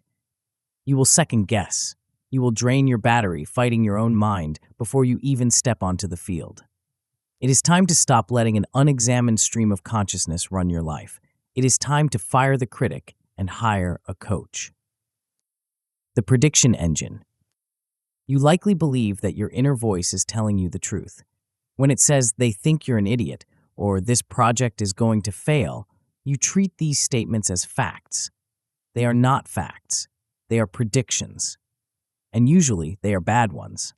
You will second guess. You will drain your battery fighting your own mind before you even step onto the field. It is time to stop letting an unexamined stream of consciousness run your life. It is time to fire the critic and hire a coach. The prediction engine. You likely believe that your inner voice is telling you the truth. When it says they think you're an idiot or this project is going to fail, you treat these statements as facts. They are not facts. They are predictions. And usually they are bad ones.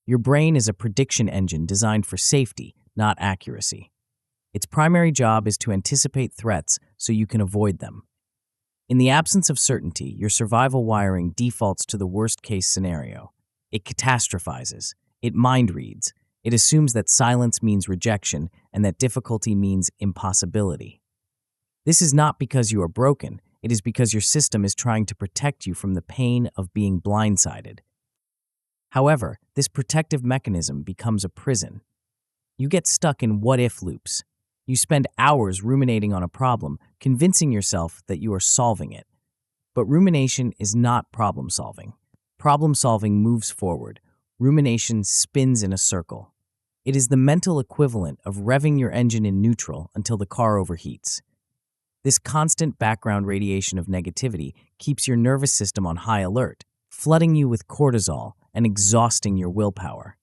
Your brain is a prediction engine designed for safety, not accuracy. Its primary job is to anticipate threats so you can avoid them. In the absence of certainty, your survival wiring defaults to the worst-case scenario. It catastrophizes. It mind reads. It assumes that silence means rejection and that difficulty means impossibility. This is not because you are broken. It is because your system is trying to protect you from the pain of being blindsided. However, this protective mechanism becomes a prison. You get stuck in what-if loops. You spend hours ruminating on a problem, convincing yourself that you are solving it. But rumination is not problem-solving. Problem-solving moves forward. Rumination spins in a circle. It is the mental equivalent of revving your engine in neutral until the car overheats. This constant background radiation of negativity keeps your nervous system on high alert, flooding you with cortisol and exhausting your willpower.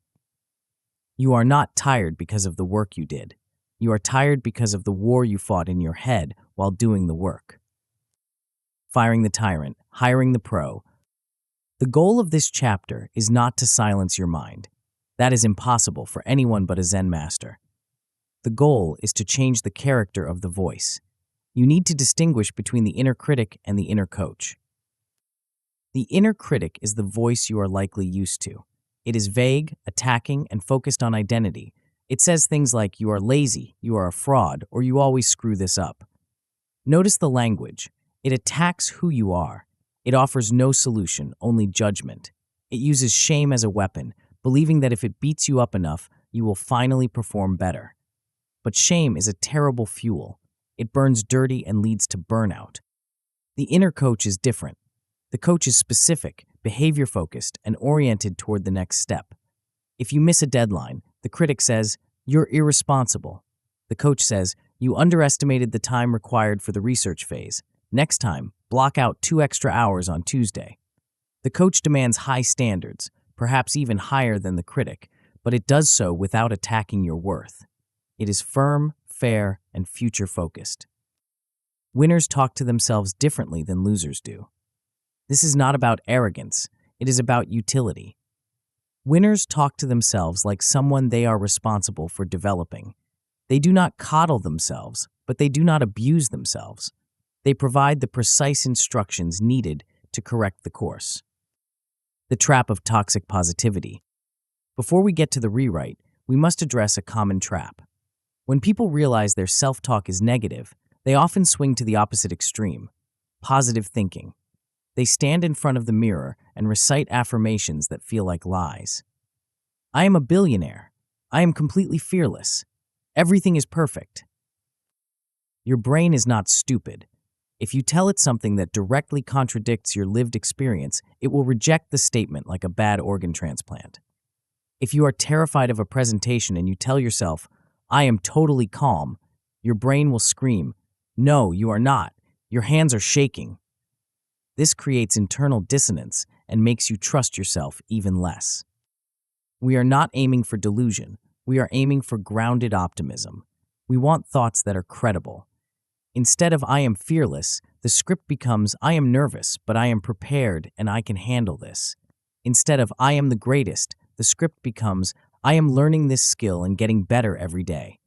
You are not tired because of the work you did. You are tired because of the war you fought in your head while doing the work. Firing the tyrant, hiring the pro. The goal of this chapter is not to silence your mind. That is impossible for anyone but a Zen master. The goal is to change the character of the voice. You need to distinguish between the inner critic and the inner coach. The inner critic is the voice you are likely used to. It is vague, attacking, and focused on identity. It says things like, you are lazy, you are a fraud, or you always screw this up. Notice the language. It attacks who you are. It offers no solution, only judgment. It uses shame as a weapon, believing that if it beats you up enough, you will finally perform better. But shame is a terrible fuel. It burns dirty and leads to burnout. The inner coach is different. The coach is specific, behavior-focused, and oriented toward the next step. If you miss a deadline, the critic says, you're irresponsible. The coach says, you underestimated the time required for the research phase. Next time, block out 2 extra hours on Tuesday. The coach demands high standards, perhaps even higher than the critic, but it does so without attacking your worth. It is firm, fair, and future-focused. Winners talk to themselves differently than losers do. This is not about arrogance, it is about utility. Winners talk to themselves like someone they are responsible for developing. They do not coddle themselves, but they do not abuse themselves. They provide the precise instructions needed to correct the course. The trap of toxic positivity. Before we get to the rewrite, we must address a common trap. When people realize their self-talk is negative, they often swing to the opposite extreme, positive thinking. They stand in front of the mirror and recite affirmations that feel like lies. I am a billionaire. I am completely fearless. Everything is perfect. Your brain is not stupid. If you tell it something that directly contradicts your lived experience, it will reject the statement like a bad organ transplant. If you are terrified of a presentation and you tell yourself, I am totally calm, your brain will scream, no, you are not. Your hands are shaking. This creates internal dissonance and makes you trust yourself even less. We are not aiming for delusion. We are aiming for grounded optimism. We want thoughts that are credible. Instead of I am fearless, the script becomes I am nervous, but I am prepared and I can handle this. Instead of I am the greatest, the script becomes I am learning this skill and getting better every day.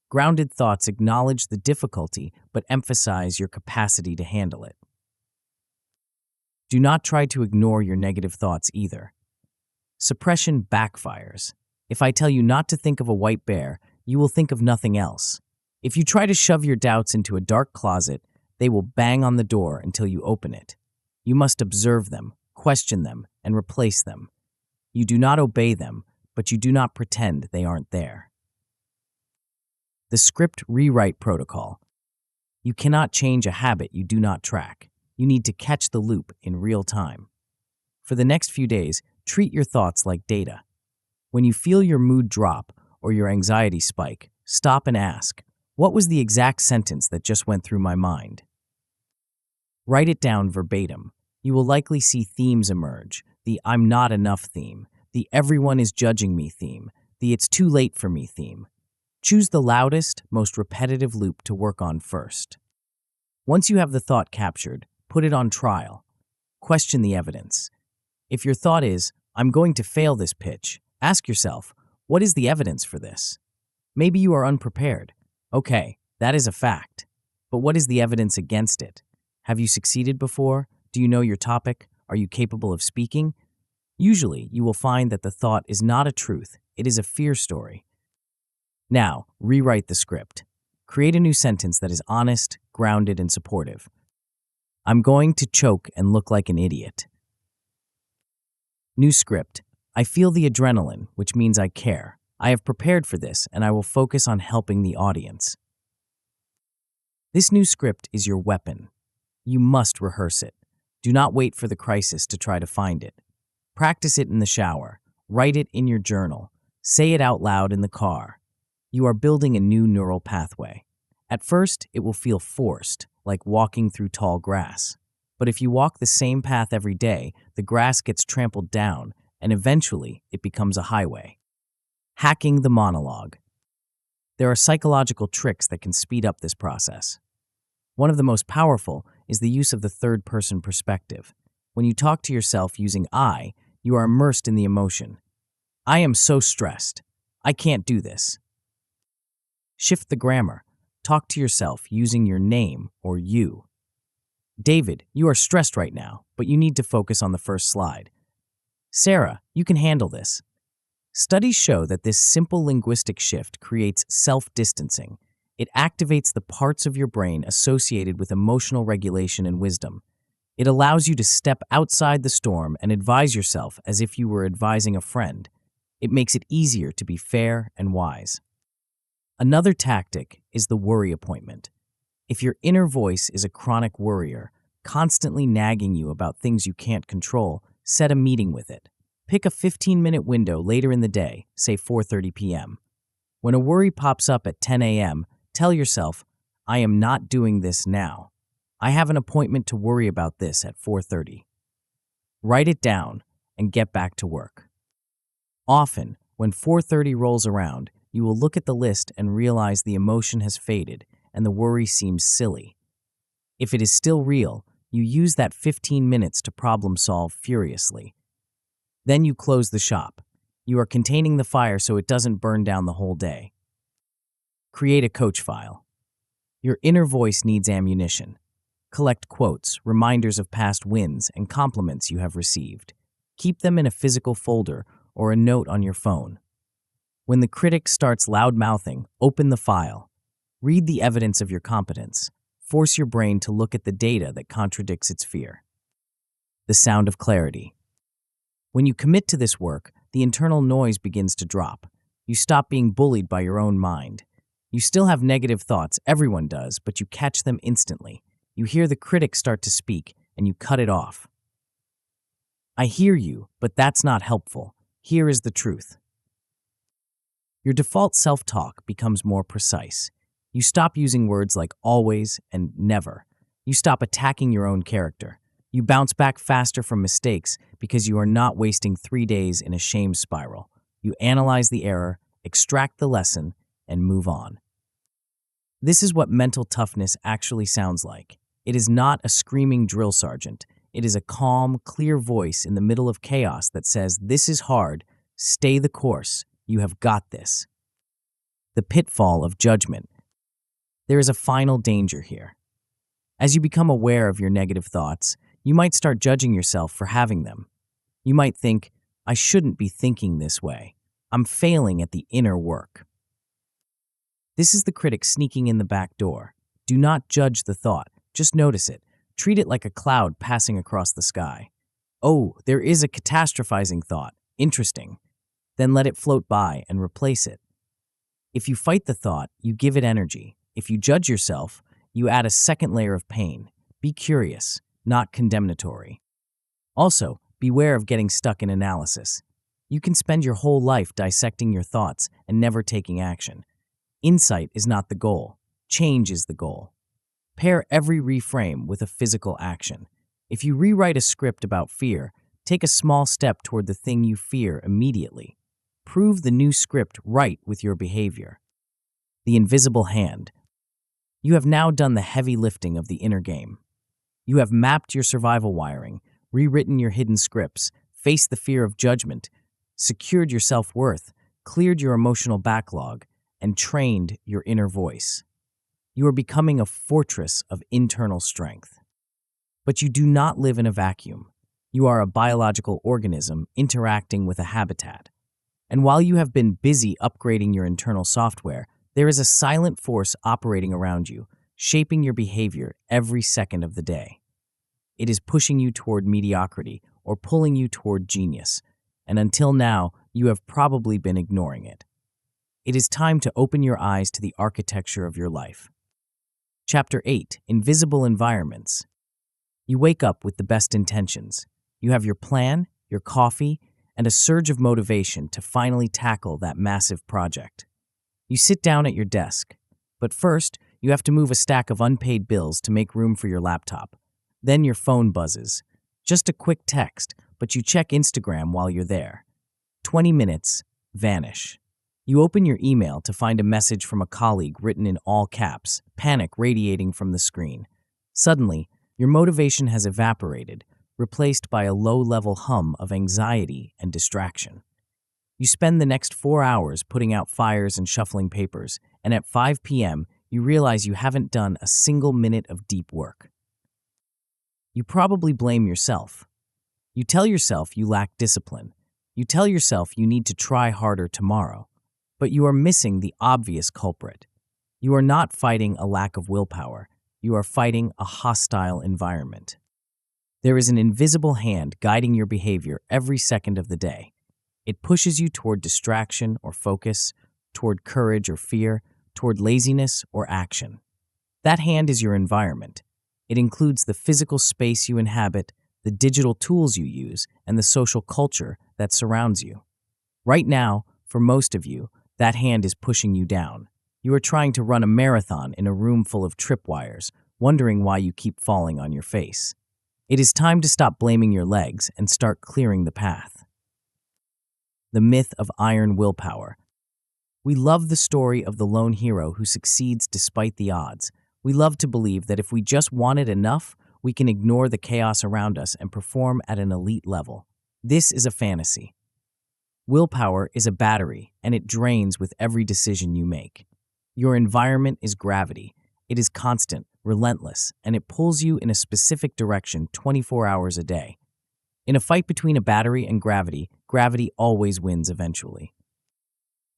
Grounded thoughts acknowledge the difficulty but emphasize your capacity to handle it. Do not try to ignore your negative thoughts either. Suppression backfires. If I tell you not to think of a white bear, you will think of nothing else. If you try to shove your doubts into a dark closet, they will bang on the door until you open it. You must observe them, question them, and replace them. You do not obey them, but you do not pretend they aren't there. The script rewrite protocol. You cannot change a habit you do not track. You need to catch the loop in real time. For the next few days, treat your thoughts like data. When you feel your mood drop or your anxiety spike, stop and ask, what was the exact sentence that just went through my mind? Write it down verbatim. You will likely see themes emerge: the I'm not enough theme, the everyone is judging me theme, the it's too late for me theme. Choose the loudest, most repetitive loop to work on first. Once you have the thought captured, put it on trial. Question the evidence. If your thought is, I'm going to fail this pitch, ask yourself, what is the evidence for this? Maybe you are unprepared. Okay, that is a fact. But what is the evidence against it? Have you succeeded before? Do you know your topic? Are you capable of speaking? Usually, you will find that the thought is not a truth, it is a fear story. Now, rewrite the script. Create a new sentence that is honest, grounded, and supportive. I'm going to choke and look like an idiot. New script. I feel the adrenaline, which means I care. I have prepared for this, and I will focus on helping the audience. This new script is your weapon. You must rehearse it. Do not wait for the crisis to try to find it. Practice it in the shower. Write it in your journal. Say it out loud in the car. You are building a new neural pathway. At first, it will feel forced, like walking through tall grass. But if you walk the same path every day, the grass gets trampled down, and eventually it becomes a highway. Hacking the monologue. There are psychological tricks that can speed up this process. One of the most powerful is the use of the third-person perspective. When you talk to yourself using I, you are immersed in the emotion. I am so stressed. I can't do this. Shift the grammar. Talk to yourself using your name or you. David, you are stressed right now, but you need to focus on the first slide. Sarah, you can handle this. Studies show that this simple linguistic shift creates self-distancing. It activates the parts of your brain associated with emotional regulation and wisdom. It allows you to step outside the storm and advise yourself as if you were advising a friend. It makes it easier to be fair and wise. Another tactic is the worry appointment. If your inner voice is a chronic worrier, constantly nagging you about things you can't control, set a meeting with it. Pick a 15-minute window later in the day, say 4:30 p.m. When a worry pops up at 10 a.m., tell yourself, I am not doing this now. I have an appointment to worry about this at 4:30. Write it down and get back to work. Often, when 4:30 rolls around, you will look at the list and realize the emotion has faded and the worry seems silly. If it is still real, you use that 15 minutes to problem solve furiously. Then you close the shop. You are containing the fire so it doesn't burn down the whole day. Create a coach file. Your inner voice needs ammunition. Collect quotes, reminders of past wins, and compliments you have received. Keep them in a physical folder or a note on your phone. When the critic starts loud-mouthing, open the file. Read the evidence of your competence. Force your brain to look at the data that contradicts its fear. The sound of clarity. When you commit to this work, the internal noise begins to drop. You stop being bullied by your own mind. You still have negative thoughts, everyone does, but you catch them instantly. You hear the critic start to speak, and you cut it off. I hear you, but that's not helpful. Here is the truth. Your default self-talk becomes more precise. You stop using words like always and never. You stop attacking your own character. You bounce back faster from mistakes because you are not wasting 3 days in a shame spiral. You analyze the error, extract the lesson, and move on. This is what mental toughness actually sounds like. It is not a screaming drill sergeant. It is a calm, clear voice in the middle of chaos that says, this is hard, stay the course, you have got this. The pitfall of judgment. There is a final danger here. As you become aware of your negative thoughts, you might start judging yourself for having them. You might think, I shouldn't be thinking this way. I'm failing at the inner work. This is the critic sneaking in the back door. Do not judge the thought. Just notice it. Treat it like a cloud passing across the sky. Oh, there is a catastrophizing thought. Interesting. Then let it float by and replace it. If you fight the thought, you give it energy. If you judge yourself, you add a second layer of pain. Be curious, not condemnatory. Also, beware of getting stuck in analysis. You can spend your whole life dissecting your thoughts and never taking action. Insight is not the goal. Change is the goal. Pair every reframe with a physical action. If you rewrite a script about fear, take a small step toward the thing you fear immediately. Prove the new script right with your behavior. The invisible hand. You have now done the heavy lifting of the inner game. You have mapped your survival wiring, rewritten your hidden scripts, faced the fear of judgment, secured your self-worth, cleared your emotional backlog, and trained your inner voice. You are becoming a fortress of internal strength. But you do not live in a vacuum. You are a biological organism interacting with a habitat. And while you have been busy upgrading your internal software, there is a silent force operating around you, shaping your behavior every second of the day. It is pushing you toward mediocrity or pulling you toward genius, and until now, you have probably been ignoring it. It is time to open your eyes to the architecture of your life. Chapter 8: Invisible Environments. You wake up with the best intentions. You have your plan, your coffee, and a surge of motivation to finally tackle that massive project. You sit down at your desk, but first, you have to move a stack of unpaid bills to make room for your laptop. Then your phone buzzes. Just a quick text, but you check Instagram while you're there. 20 minutes, vanish. You open your email to find a message from a colleague written in all caps, panic radiating from the screen. Suddenly, your motivation has evaporated, replaced by a low-level hum of anxiety and distraction. You spend the next 4 hours putting out fires and shuffling papers, and at 5 p.m., you realize you haven't done a single minute of deep work. You probably blame yourself. You tell yourself you lack discipline. You tell yourself you need to try harder tomorrow. But you are missing the obvious culprit. You are not fighting a lack of willpower. You are fighting a hostile environment. There is an invisible hand guiding your behavior every second of the day. It pushes you toward distraction or focus, toward courage or fear, toward laziness or action. That hand is your environment. It includes the physical space you inhabit, the digital tools you use, and the social culture that surrounds you. Right now, for most of you, that hand is pushing you down. You are trying to run a marathon in a room full of tripwires, wondering why you keep falling on your face. It is time to stop blaming your legs and start clearing the path. The myth of iron willpower. We love the story of the lone hero who succeeds despite the odds. We love to believe that if we just want it enough, we can ignore the chaos around us and perform at an elite level. This is a fantasy. Willpower is a battery, and it drains with every decision you make. Your environment is gravity. It is constant, relentless, and it pulls you in a specific direction 24 hours a day. In a fight between a battery and gravity, gravity always wins eventually.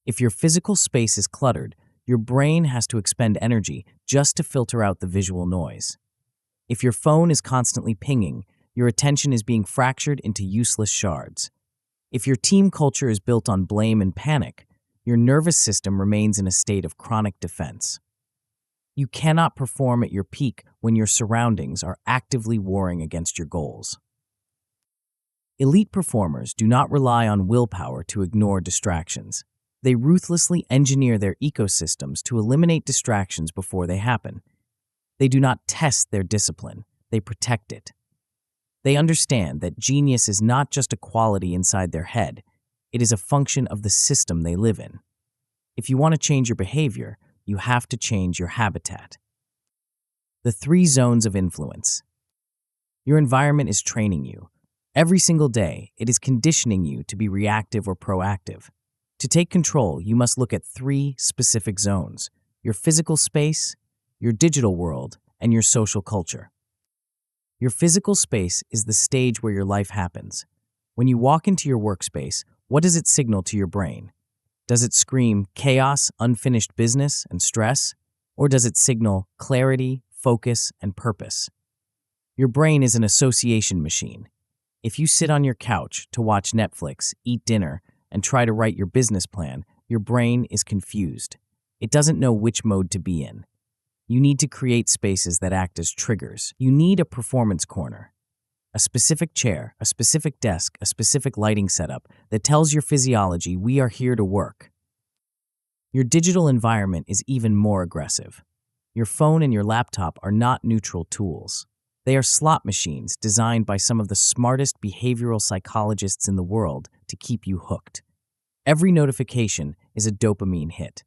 If your physical space is cluttered, your brain has to expend energy just to filter out the visual noise. If your phone is constantly pinging, your attention is being fractured into useless shards. If your team culture is built on blame and panic, your nervous system remains in a state of chronic defense. You cannot perform at your peak when your surroundings are actively warring against your goals. Elite performers do not rely on willpower to ignore distractions. They ruthlessly engineer their ecosystems to eliminate distractions before they happen. They do not test their discipline, they protect it. They understand that genius is not just a quality inside their head, it is a function of the system they live in. If you want to change your behavior, you have to change your habitat. The 3 zones of influence. Your environment is training you. Every single day, it is conditioning you to be reactive or proactive. To take control, you must look at 3 specific zones: your physical space, your digital world, and your social culture. Your physical space is the stage where your life happens. When you walk into your workspace, what does it signal to your brain? Does it scream chaos, unfinished business, and stress? Or does it signal clarity, focus, and purpose? Your brain is an association machine. If you sit on your couch to watch Netflix, eat dinner, and try to write your business plan, your brain is confused. It doesn't know which mode to be in. You need to create spaces that act as triggers. You need a performance corner, a specific chair, a specific desk, a specific lighting setup that tells your physiology, we are here to work. Your digital environment is even more aggressive. Your phone and your laptop are not neutral tools. They are slot machines designed by some of the smartest behavioral psychologists in the world to keep you hooked. Every notification is a dopamine hit.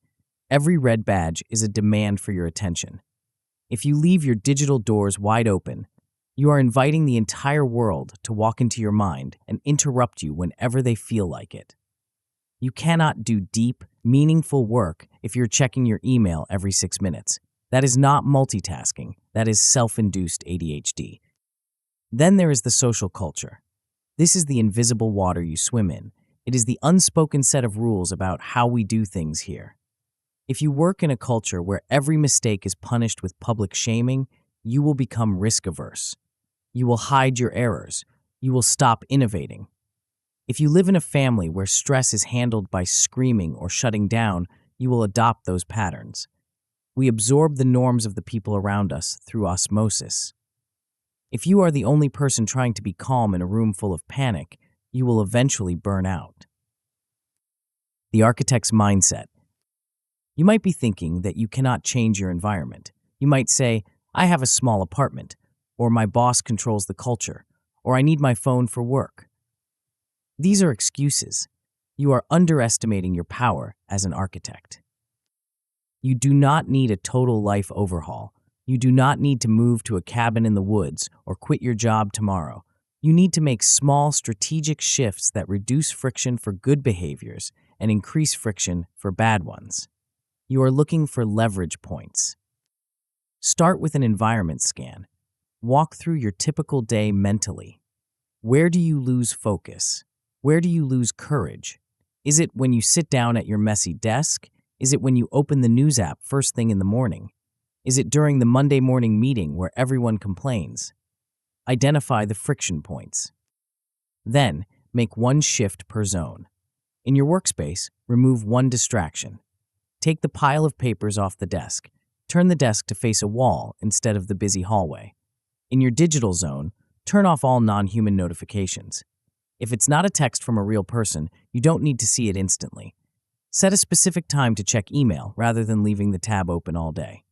Every red badge is a demand for your attention. If you leave your digital doors wide open, you are inviting the entire world to walk into your mind and interrupt you whenever they feel like it. You cannot do deep, meaningful work if you're checking your email every 6 minutes. That is not multitasking. That is self-induced ADHD. Then there is the social culture. This is the invisible water you swim in. It is the unspoken set of rules about how we do things here. If you work in a culture where every mistake is punished with public shaming, you will become risk-averse. You will hide your errors. You will stop innovating. If you live in a family where stress is handled by screaming or shutting down, you will adopt those patterns. We absorb the norms of the people around us through osmosis. If you are the only person trying to be calm in a room full of panic, you will eventually burn out. The architect's mindset. You might be thinking that you cannot change your environment. You might say, I have a small apartment, or my boss controls the culture, or I need my phone for work. These are excuses. You are underestimating your power as an architect. You do not need a total life overhaul. You do not need to move to a cabin in the woods or quit your job tomorrow. You need to make small strategic shifts that reduce friction for good behaviors and increase friction for bad ones. You are looking for leverage points. Start with an environment scan. Walk through your typical day mentally. Where do you lose focus? Where do you lose courage? Is it when you sit down at your messy desk? Is it when you open the news app first thing in the morning? Is it during the Monday morning meeting where everyone complains? Identify the friction points. Then, make one shift per zone. In your workspace, remove one distraction. Take the pile of papers off the desk. Turn the desk to face a wall instead of the busy hallway. In your digital zone, turn off all non-human notifications. If it's not a text from a real person, you don't need to see it instantly. Set a specific time to check email rather than leaving the tab open all day.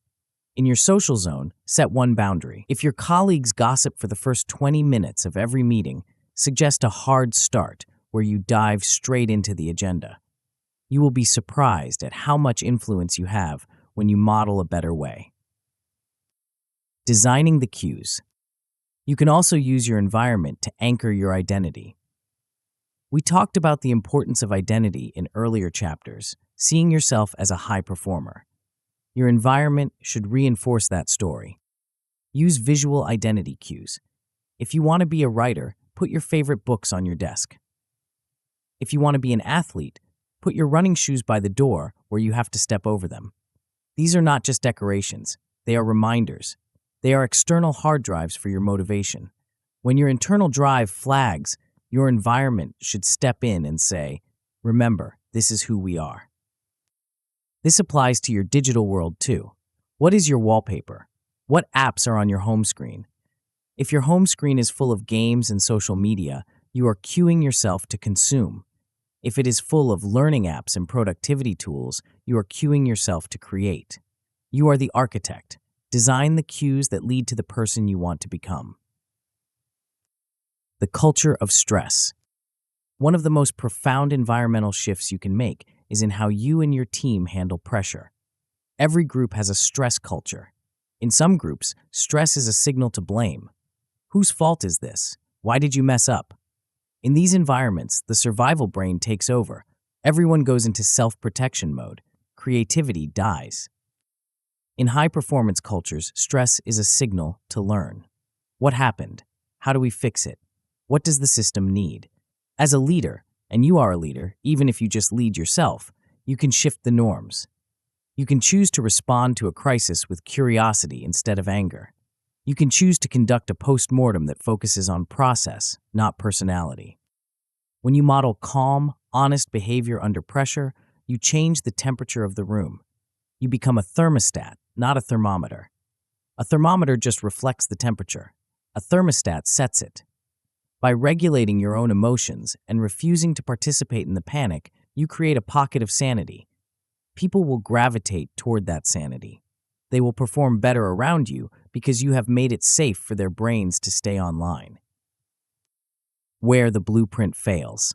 In your social zone, set one boundary. If your colleagues gossip for the first 20 minutes of every meeting, suggest a hard start where you dive straight into the agenda. You will be surprised at how much influence you have when you model a better way. Designing the cues. You can also use your environment to anchor your identity. We talked about the importance of identity in earlier chapters, seeing yourself as a high performer. Your environment should reinforce that story. Use visual identity cues. If you want to be a writer, put your favorite books on your desk. If you want to be an athlete, put your running shoes by the door where you have to step over them. These are not just decorations, they are reminders. They are external hard drives for your motivation. When your internal drive flags, your environment should step in and say, remember, this is who we are. This applies to your digital world too. What is your wallpaper? What apps are on your home screen? If your home screen is full of games and social media, you are cueing yourself to consume. If it is full of learning apps and productivity tools, you are cueing yourself to create. You are the architect. Design the cues that lead to the person you want to become. The culture of stress. One of the most profound environmental shifts you can make is in how you and your team handle pressure. Every group has a stress culture. In some groups, stress is a signal to blame. Whose fault is this? Why did you mess up? In these environments, the survival brain takes over. Everyone goes into self-protection mode. Creativity dies. In high-performance cultures, stress is a signal to learn. What happened? How do we fix it? What does the system need? As a leader, and you are a leader, even if you just lead yourself, you can shift the norms. You can choose to respond to a crisis with curiosity instead of anger. You can choose to conduct a post-mortem that focuses on process, not personality. When you model calm, honest behavior under pressure, you change the temperature of the room. You become a thermostat, not a thermometer. A thermometer just reflects the temperature. A thermostat sets it. By regulating your own emotions and refusing to participate in the panic, you create a pocket of sanity. People will gravitate toward that sanity. They will perform better around you because you have made it safe for their brains to stay online. Where the blueprint fails.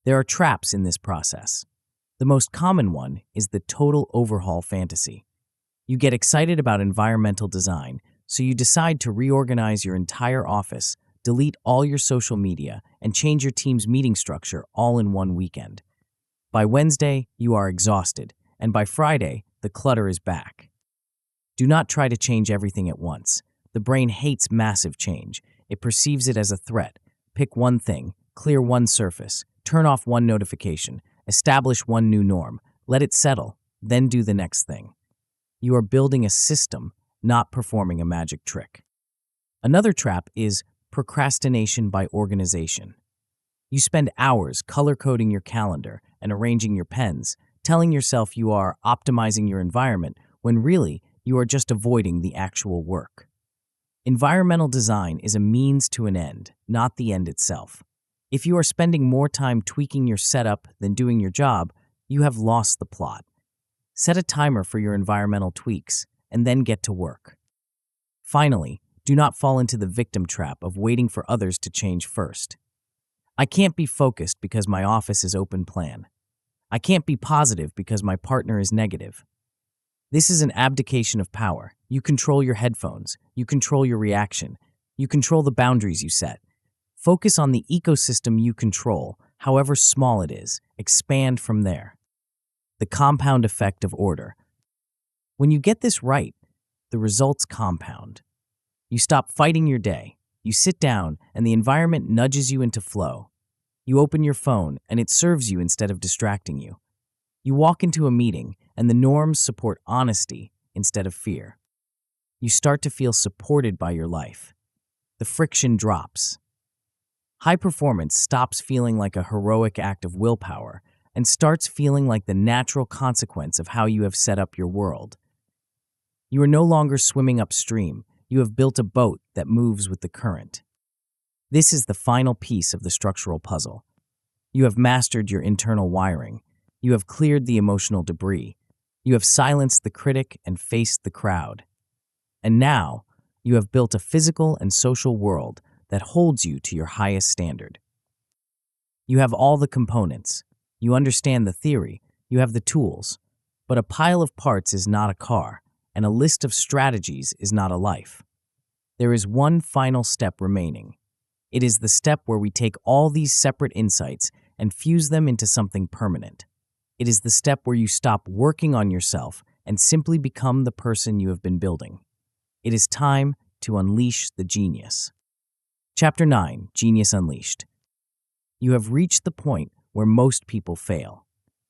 There are traps in this process. The most common one is the total overhaul fantasy. You get excited about environmental design, so you decide to reorganize your entire office, delete all your social media, and change your team's meeting structure all in one weekend. By Wednesday, you are exhausted, and by Friday, the clutter is back. Do not try to change everything at once. The brain hates massive change. It perceives it as a threat. Pick one thing, clear one surface, turn off one notification, establish one new norm, let it settle, then do the next thing. You are building a system, not performing a magic trick. Another trap is procrastination by organization. You spend hours color-coding your calendar and arranging your pens, telling yourself you are optimizing your environment when really you are just avoiding the actual work. Environmental design is a means to an end, not the end itself. If you are spending more time tweaking your setup than doing your job, you have lost the plot. Set a timer for your environmental tweaks, and then get to work. Finally, do not fall into the victim trap of waiting for others to change first. I can't be focused because my office is open plan. I can't be positive because my partner is negative. This is an abdication of power. You control your headphones. You control your reaction. You control the boundaries you set. Focus on the ecosystem you control, however small it is. Expand from there. The compound effect of order. When you get this right, the results compound. You stop fighting your day. You sit down, and the environment nudges you into flow. You open your phone, and it serves you instead of distracting you. You walk into a meeting, and the norms support honesty instead of fear. You start to feel supported by your life. The friction drops. High performance stops feeling like a heroic act of willpower and starts feeling like the natural consequence of how you have set up your world. You are no longer swimming upstream. You have built a boat that moves with the current. This is the final piece of the structural puzzle. You have mastered your internal wiring. You have cleared the emotional debris. You have silenced the critic and faced the crowd. And now, you have built a physical and social world that holds you to your highest standard. You have all the components. You understand the theory. You have the tools. But a pile of parts is not a car, and a list of strategies is not a life. There is one final step remaining. It is the step where we take all these separate insights and fuse them into something permanent. It is the step where you stop working on yourself and simply become the person you have been building. It is time to unleash the genius. Chapter 9, Genius Unleashed. You have reached the point where most people fail.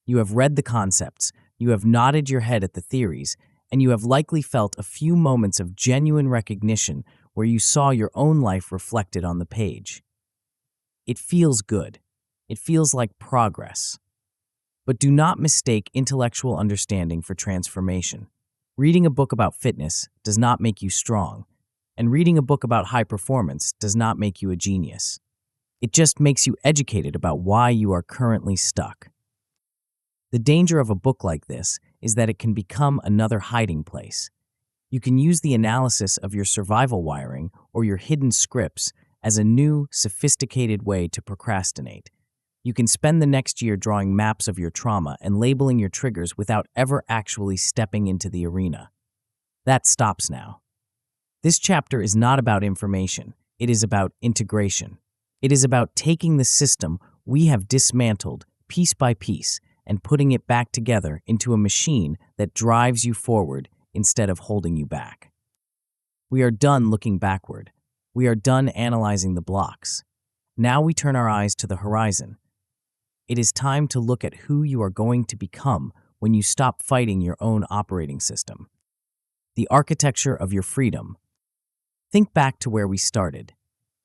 You have read the concepts, you have nodded your head at the theories, and you have likely felt a few moments of genuine recognition where you saw your own life reflected on the page. It feels good. It feels like progress. But do not mistake intellectual understanding for transformation. Reading a book about fitness does not make you strong, and reading a book about high performance does not make you a genius. It just makes you educated about why you are currently stuck. The danger of a book like this is that it can become another hiding place. You can use the analysis of your survival wiring or your hidden scripts as a new, sophisticated way to procrastinate. You can spend the next year drawing maps of your trauma and labeling your triggers without ever actually stepping into the arena. That stops now. This chapter is not about information. It is about integration. It is about taking the system we have dismantled piece by piece and putting it back together into a machine that drives you forward instead of holding you back. We are done looking backward. We are done analyzing the blocks. Now we turn our eyes to the horizon. It is time to look at who you are going to become when you stop fighting your own operating system. The architecture of your freedom. Think back to where we started.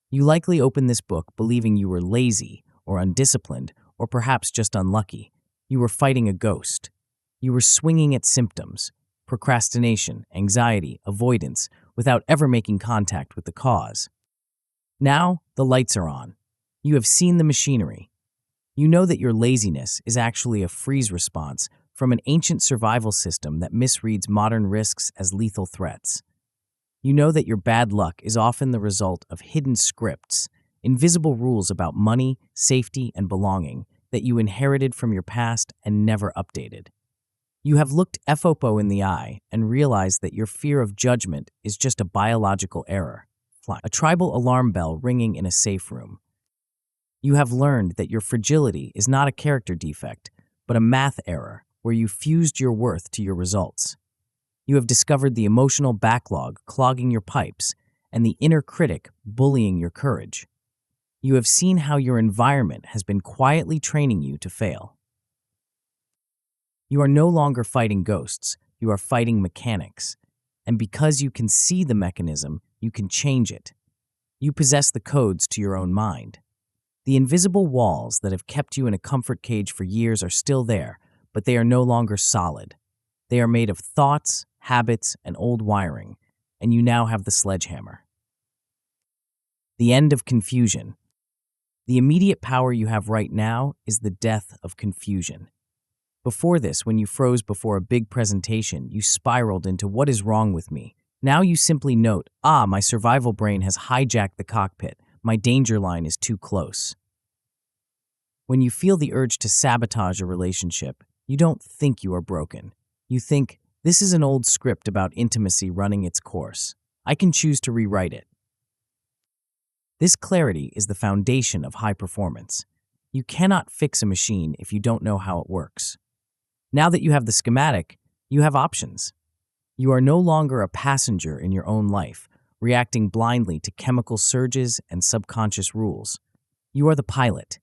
You likely opened this book believing you were lazy or undisciplined or perhaps just unlucky. You were fighting a ghost. You were swinging at symptoms, procrastination, anxiety, avoidance, without ever making contact with the cause. Now, the lights are on. You have seen the machinery. You know that your laziness is actually a freeze response from an ancient survival system that misreads modern risks as lethal threats. You know that your bad luck is often the result of hidden scripts, invisible rules about money, safety, and belonging that you inherited from your past and never updated. You have looked FOPO in the eye and realized that your fear of judgment is just a biological error, a tribal alarm bell ringing in a safe room. You have learned that your fragility is not a character defect, but a math error where you fused your worth to your results. You have discovered the emotional backlog clogging your pipes and the inner critic bullying your courage. You have seen how your environment has been quietly training you to fail. You are no longer fighting ghosts, you are fighting mechanics. And because you can see the mechanism, you can change it. You possess the codes to your own mind. The invisible walls that have kept you in a comfort cage for years are still there, but they are no longer solid. They are made of thoughts, habits, and old wiring, and you now have the sledgehammer. The end of confusion. The immediate power you have right now is the death of confusion. Before this, when you froze before a big presentation, you spiraled into what is wrong with me. Now you simply note, my survival brain has hijacked the cockpit. My danger line is too close. When you feel the urge to sabotage a relationship, you don't think you are broken. You think, this is an old script about intimacy running its course. I can choose to rewrite it. This clarity is the foundation of high performance. You cannot fix a machine if you don't know how it works. Now that you have the schematic, you have options. You are no longer a passenger in your own life, reacting blindly to chemical surges and subconscious rules. You are the pilot.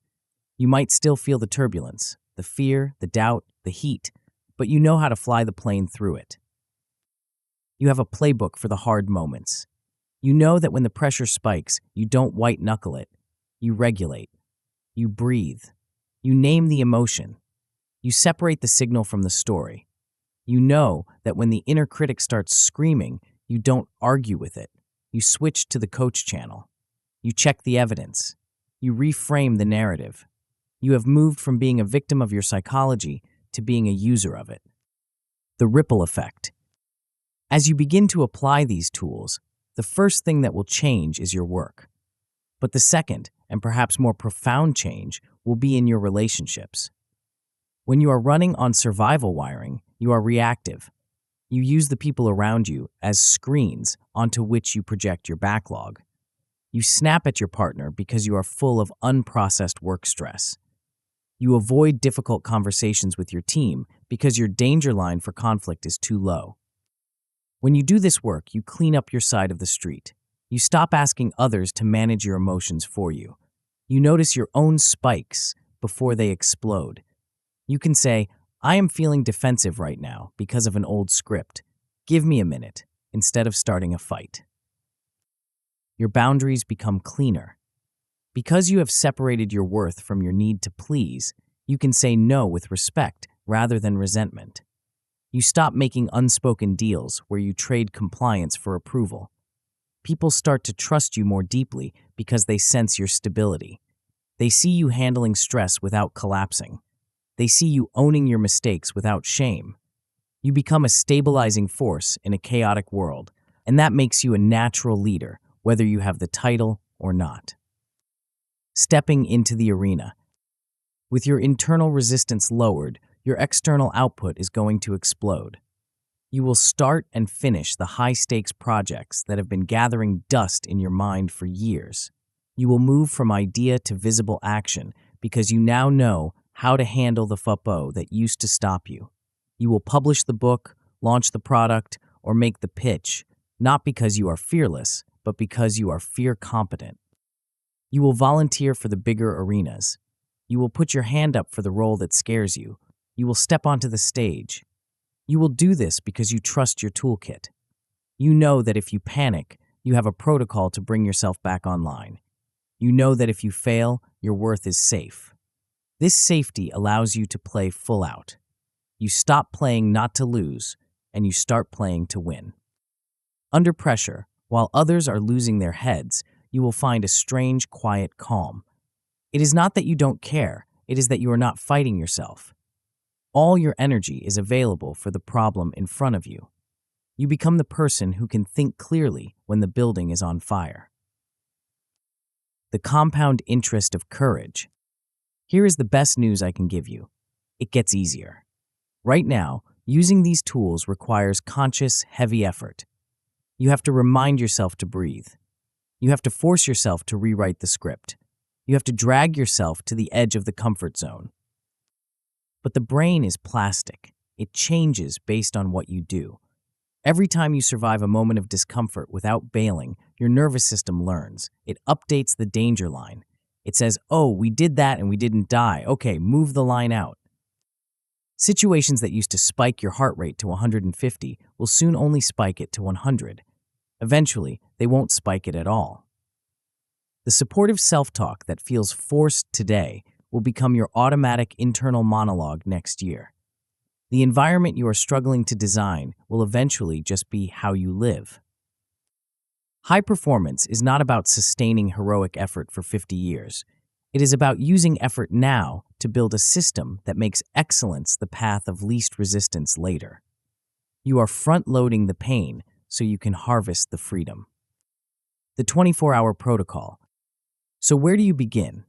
You might still feel the turbulence, the fear, the doubt, the heat, but you know how to fly the plane through it. You have a playbook for the hard moments. You know that when the pressure spikes, you don't white-knuckle it. You regulate. You breathe. You name the emotion. You separate the signal from the story. You know that when the inner critic starts screaming, you don't argue with it. You switch to the coach channel. You check the evidence. You reframe the narrative. You have moved from being a victim of your psychology to being a user of it. The ripple effect. As you begin to apply these tools, the first thing that will change is your work. But the second, and perhaps more profound change, will be in your relationships. When you are running on survival wiring, you are reactive. You use the people around you as screens onto which you project your backlog. You snap at your partner because you are full of unprocessed work stress. You avoid difficult conversations with your team because your danger line for conflict is too low. When you do this work, you clean up your side of the street. You stop asking others to manage your emotions for you. You notice your own spikes before they explode. You can say, I am feeling defensive right now because of an old script. Give me a minute, instead of starting a fight. Your boundaries become cleaner. Because you have separated your worth from your need to please, you can say no with respect rather than resentment. You stop making unspoken deals where you trade compliance for approval. People start to trust you more deeply because they sense your stability. They see you handling stress without collapsing. They see you owning your mistakes without shame. You become a stabilizing force in a chaotic world, and that makes you a natural leader, whether you have the title or not. Stepping into the arena. With your internal resistance lowered, your external output is going to explode. You will start and finish the high-stakes projects that have been gathering dust in your mind for years. You will move from idea to visible action because you now know how to handle the FOPO that used to stop you. You will publish the book, launch the product, or make the pitch, not because you are fearless, but because you are fear competent. You will volunteer for the bigger arenas. You will put your hand up for the role that scares you. You will step onto the stage. You will do this because you trust your toolkit. You know that if you panic, you have a protocol to bring yourself back online. You know that if you fail, your worth is safe. This safety allows you to play full out. You stop playing not to lose, and you start playing to win. Under pressure, while others are losing their heads, you will find a strange, quiet calm. It is not that you don't care, it is that you are not fighting yourself. All your energy is available for the problem in front of you. You become the person who can think clearly when the building is on fire. The compound interest of courage. Here is the best news I can give you. It gets easier. Right now, using these tools requires conscious, heavy effort. You have to remind yourself to breathe. You have to force yourself to rewrite the script. You have to drag yourself to the edge of the comfort zone. But the brain is plastic. It changes based on what you do. Every time you survive a moment of discomfort without bailing, your nervous system learns. It updates the danger line. It says, oh, we did that and we didn't die. Okay, move the line out. Situations that used to spike your heart rate to 150 will soon only spike it to 100. Eventually, they won't spike it at all. The supportive self-talk that feels forced today will become your automatic internal monologue next year. The environment you are struggling to design will eventually just be how you live. High performance is not about sustaining heroic effort for 50 years. It is about using effort now to build a system that makes excellence the path of least resistance later. You are front-loading the pain so you can harvest the freedom. The 24-hour protocol. So where do you begin?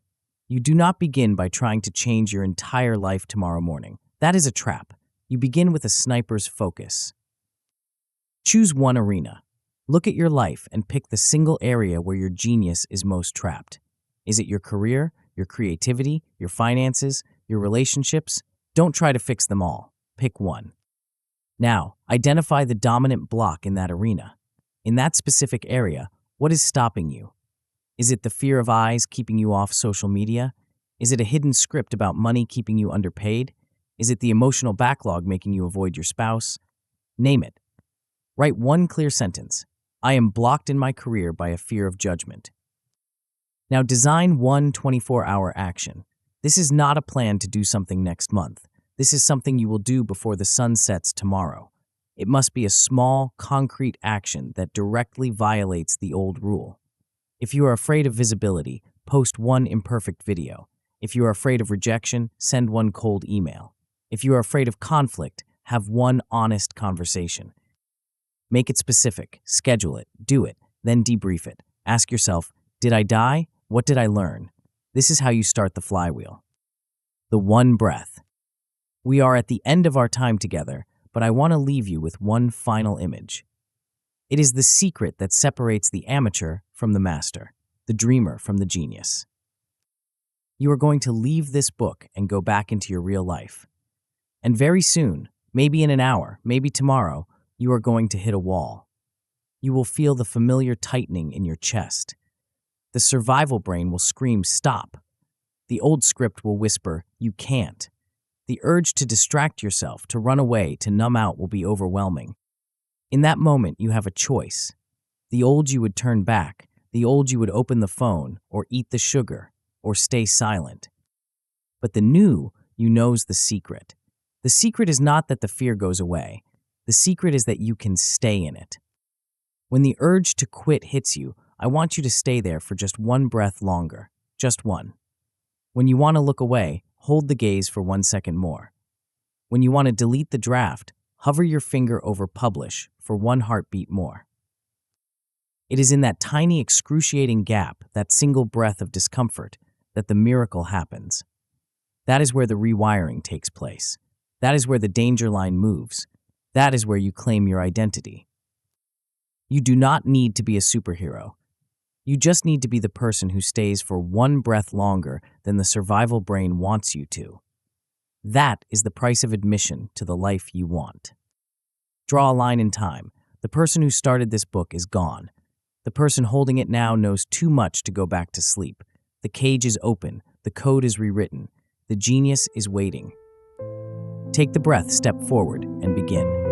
You do not begin by trying to change your entire life tomorrow morning. That is a trap. You begin with a sniper's focus. Choose one arena. Look at your life and pick the single area where your genius is most trapped. Is it your career, your creativity, your finances, your relationships? Don't try to fix them all. Pick one. Now, identify the dominant block in that arena. In that specific area, what is stopping you? Is it the fear of eyes keeping you off social media? Is it a hidden script about money keeping you underpaid? Is it the emotional backlog making you avoid your spouse? Name it. Write one clear sentence. I am blocked in my career by a fear of judgment. Now design one 24-hour action. This is not a plan to do something next month. This is something you will do before the sun sets tomorrow. It must be a small, concrete action that directly violates the old rule. If you are afraid of visibility, post one imperfect video. If you are afraid of rejection, send one cold email. If you are afraid of conflict, have one honest conversation. Make it specific, schedule it, do it, then debrief it. Ask yourself, did I die? What did I learn? This is how you start the flywheel. The one breath. We are at the end of our time together, but I want to leave you with one final image. It is the secret that separates the amateur from the master, the dreamer from the genius. You are going to leave this book and go back into your real life. And very soon, maybe in an hour, maybe tomorrow, you are going to hit a wall. You will feel the familiar tightening in your chest. The survival brain will scream, stop. The old script will whisper, you can't. The urge to distract yourself, to run away, to numb out will be overwhelming. In that moment, you have a choice. The old you would turn back, the old you would open the phone, or eat the sugar, or stay silent. But the new you knows the secret. The secret is not that the fear goes away. The secret is that you can stay in it. When the urge to quit hits you, I want you to stay there for just one breath longer, just one. When you want to look away, hold the gaze for 1 second more. When you want to delete the draft, hover your finger over publish for one heartbeat more. It is in that tiny excruciating gap, that single breath of discomfort, that the miracle happens. That is where the rewiring takes place. That is where the danger line moves. That is where you claim your identity. You do not need to be a superhero. You just need to be the person who stays for one breath longer than the survival brain wants you to. That is the price of admission to the life you want. Draw a line in time. The person who started this book is gone. The person holding it now knows too much to go back to sleep. The cage is open. The code is rewritten. The genius is waiting. Take the breath, step forward, and begin.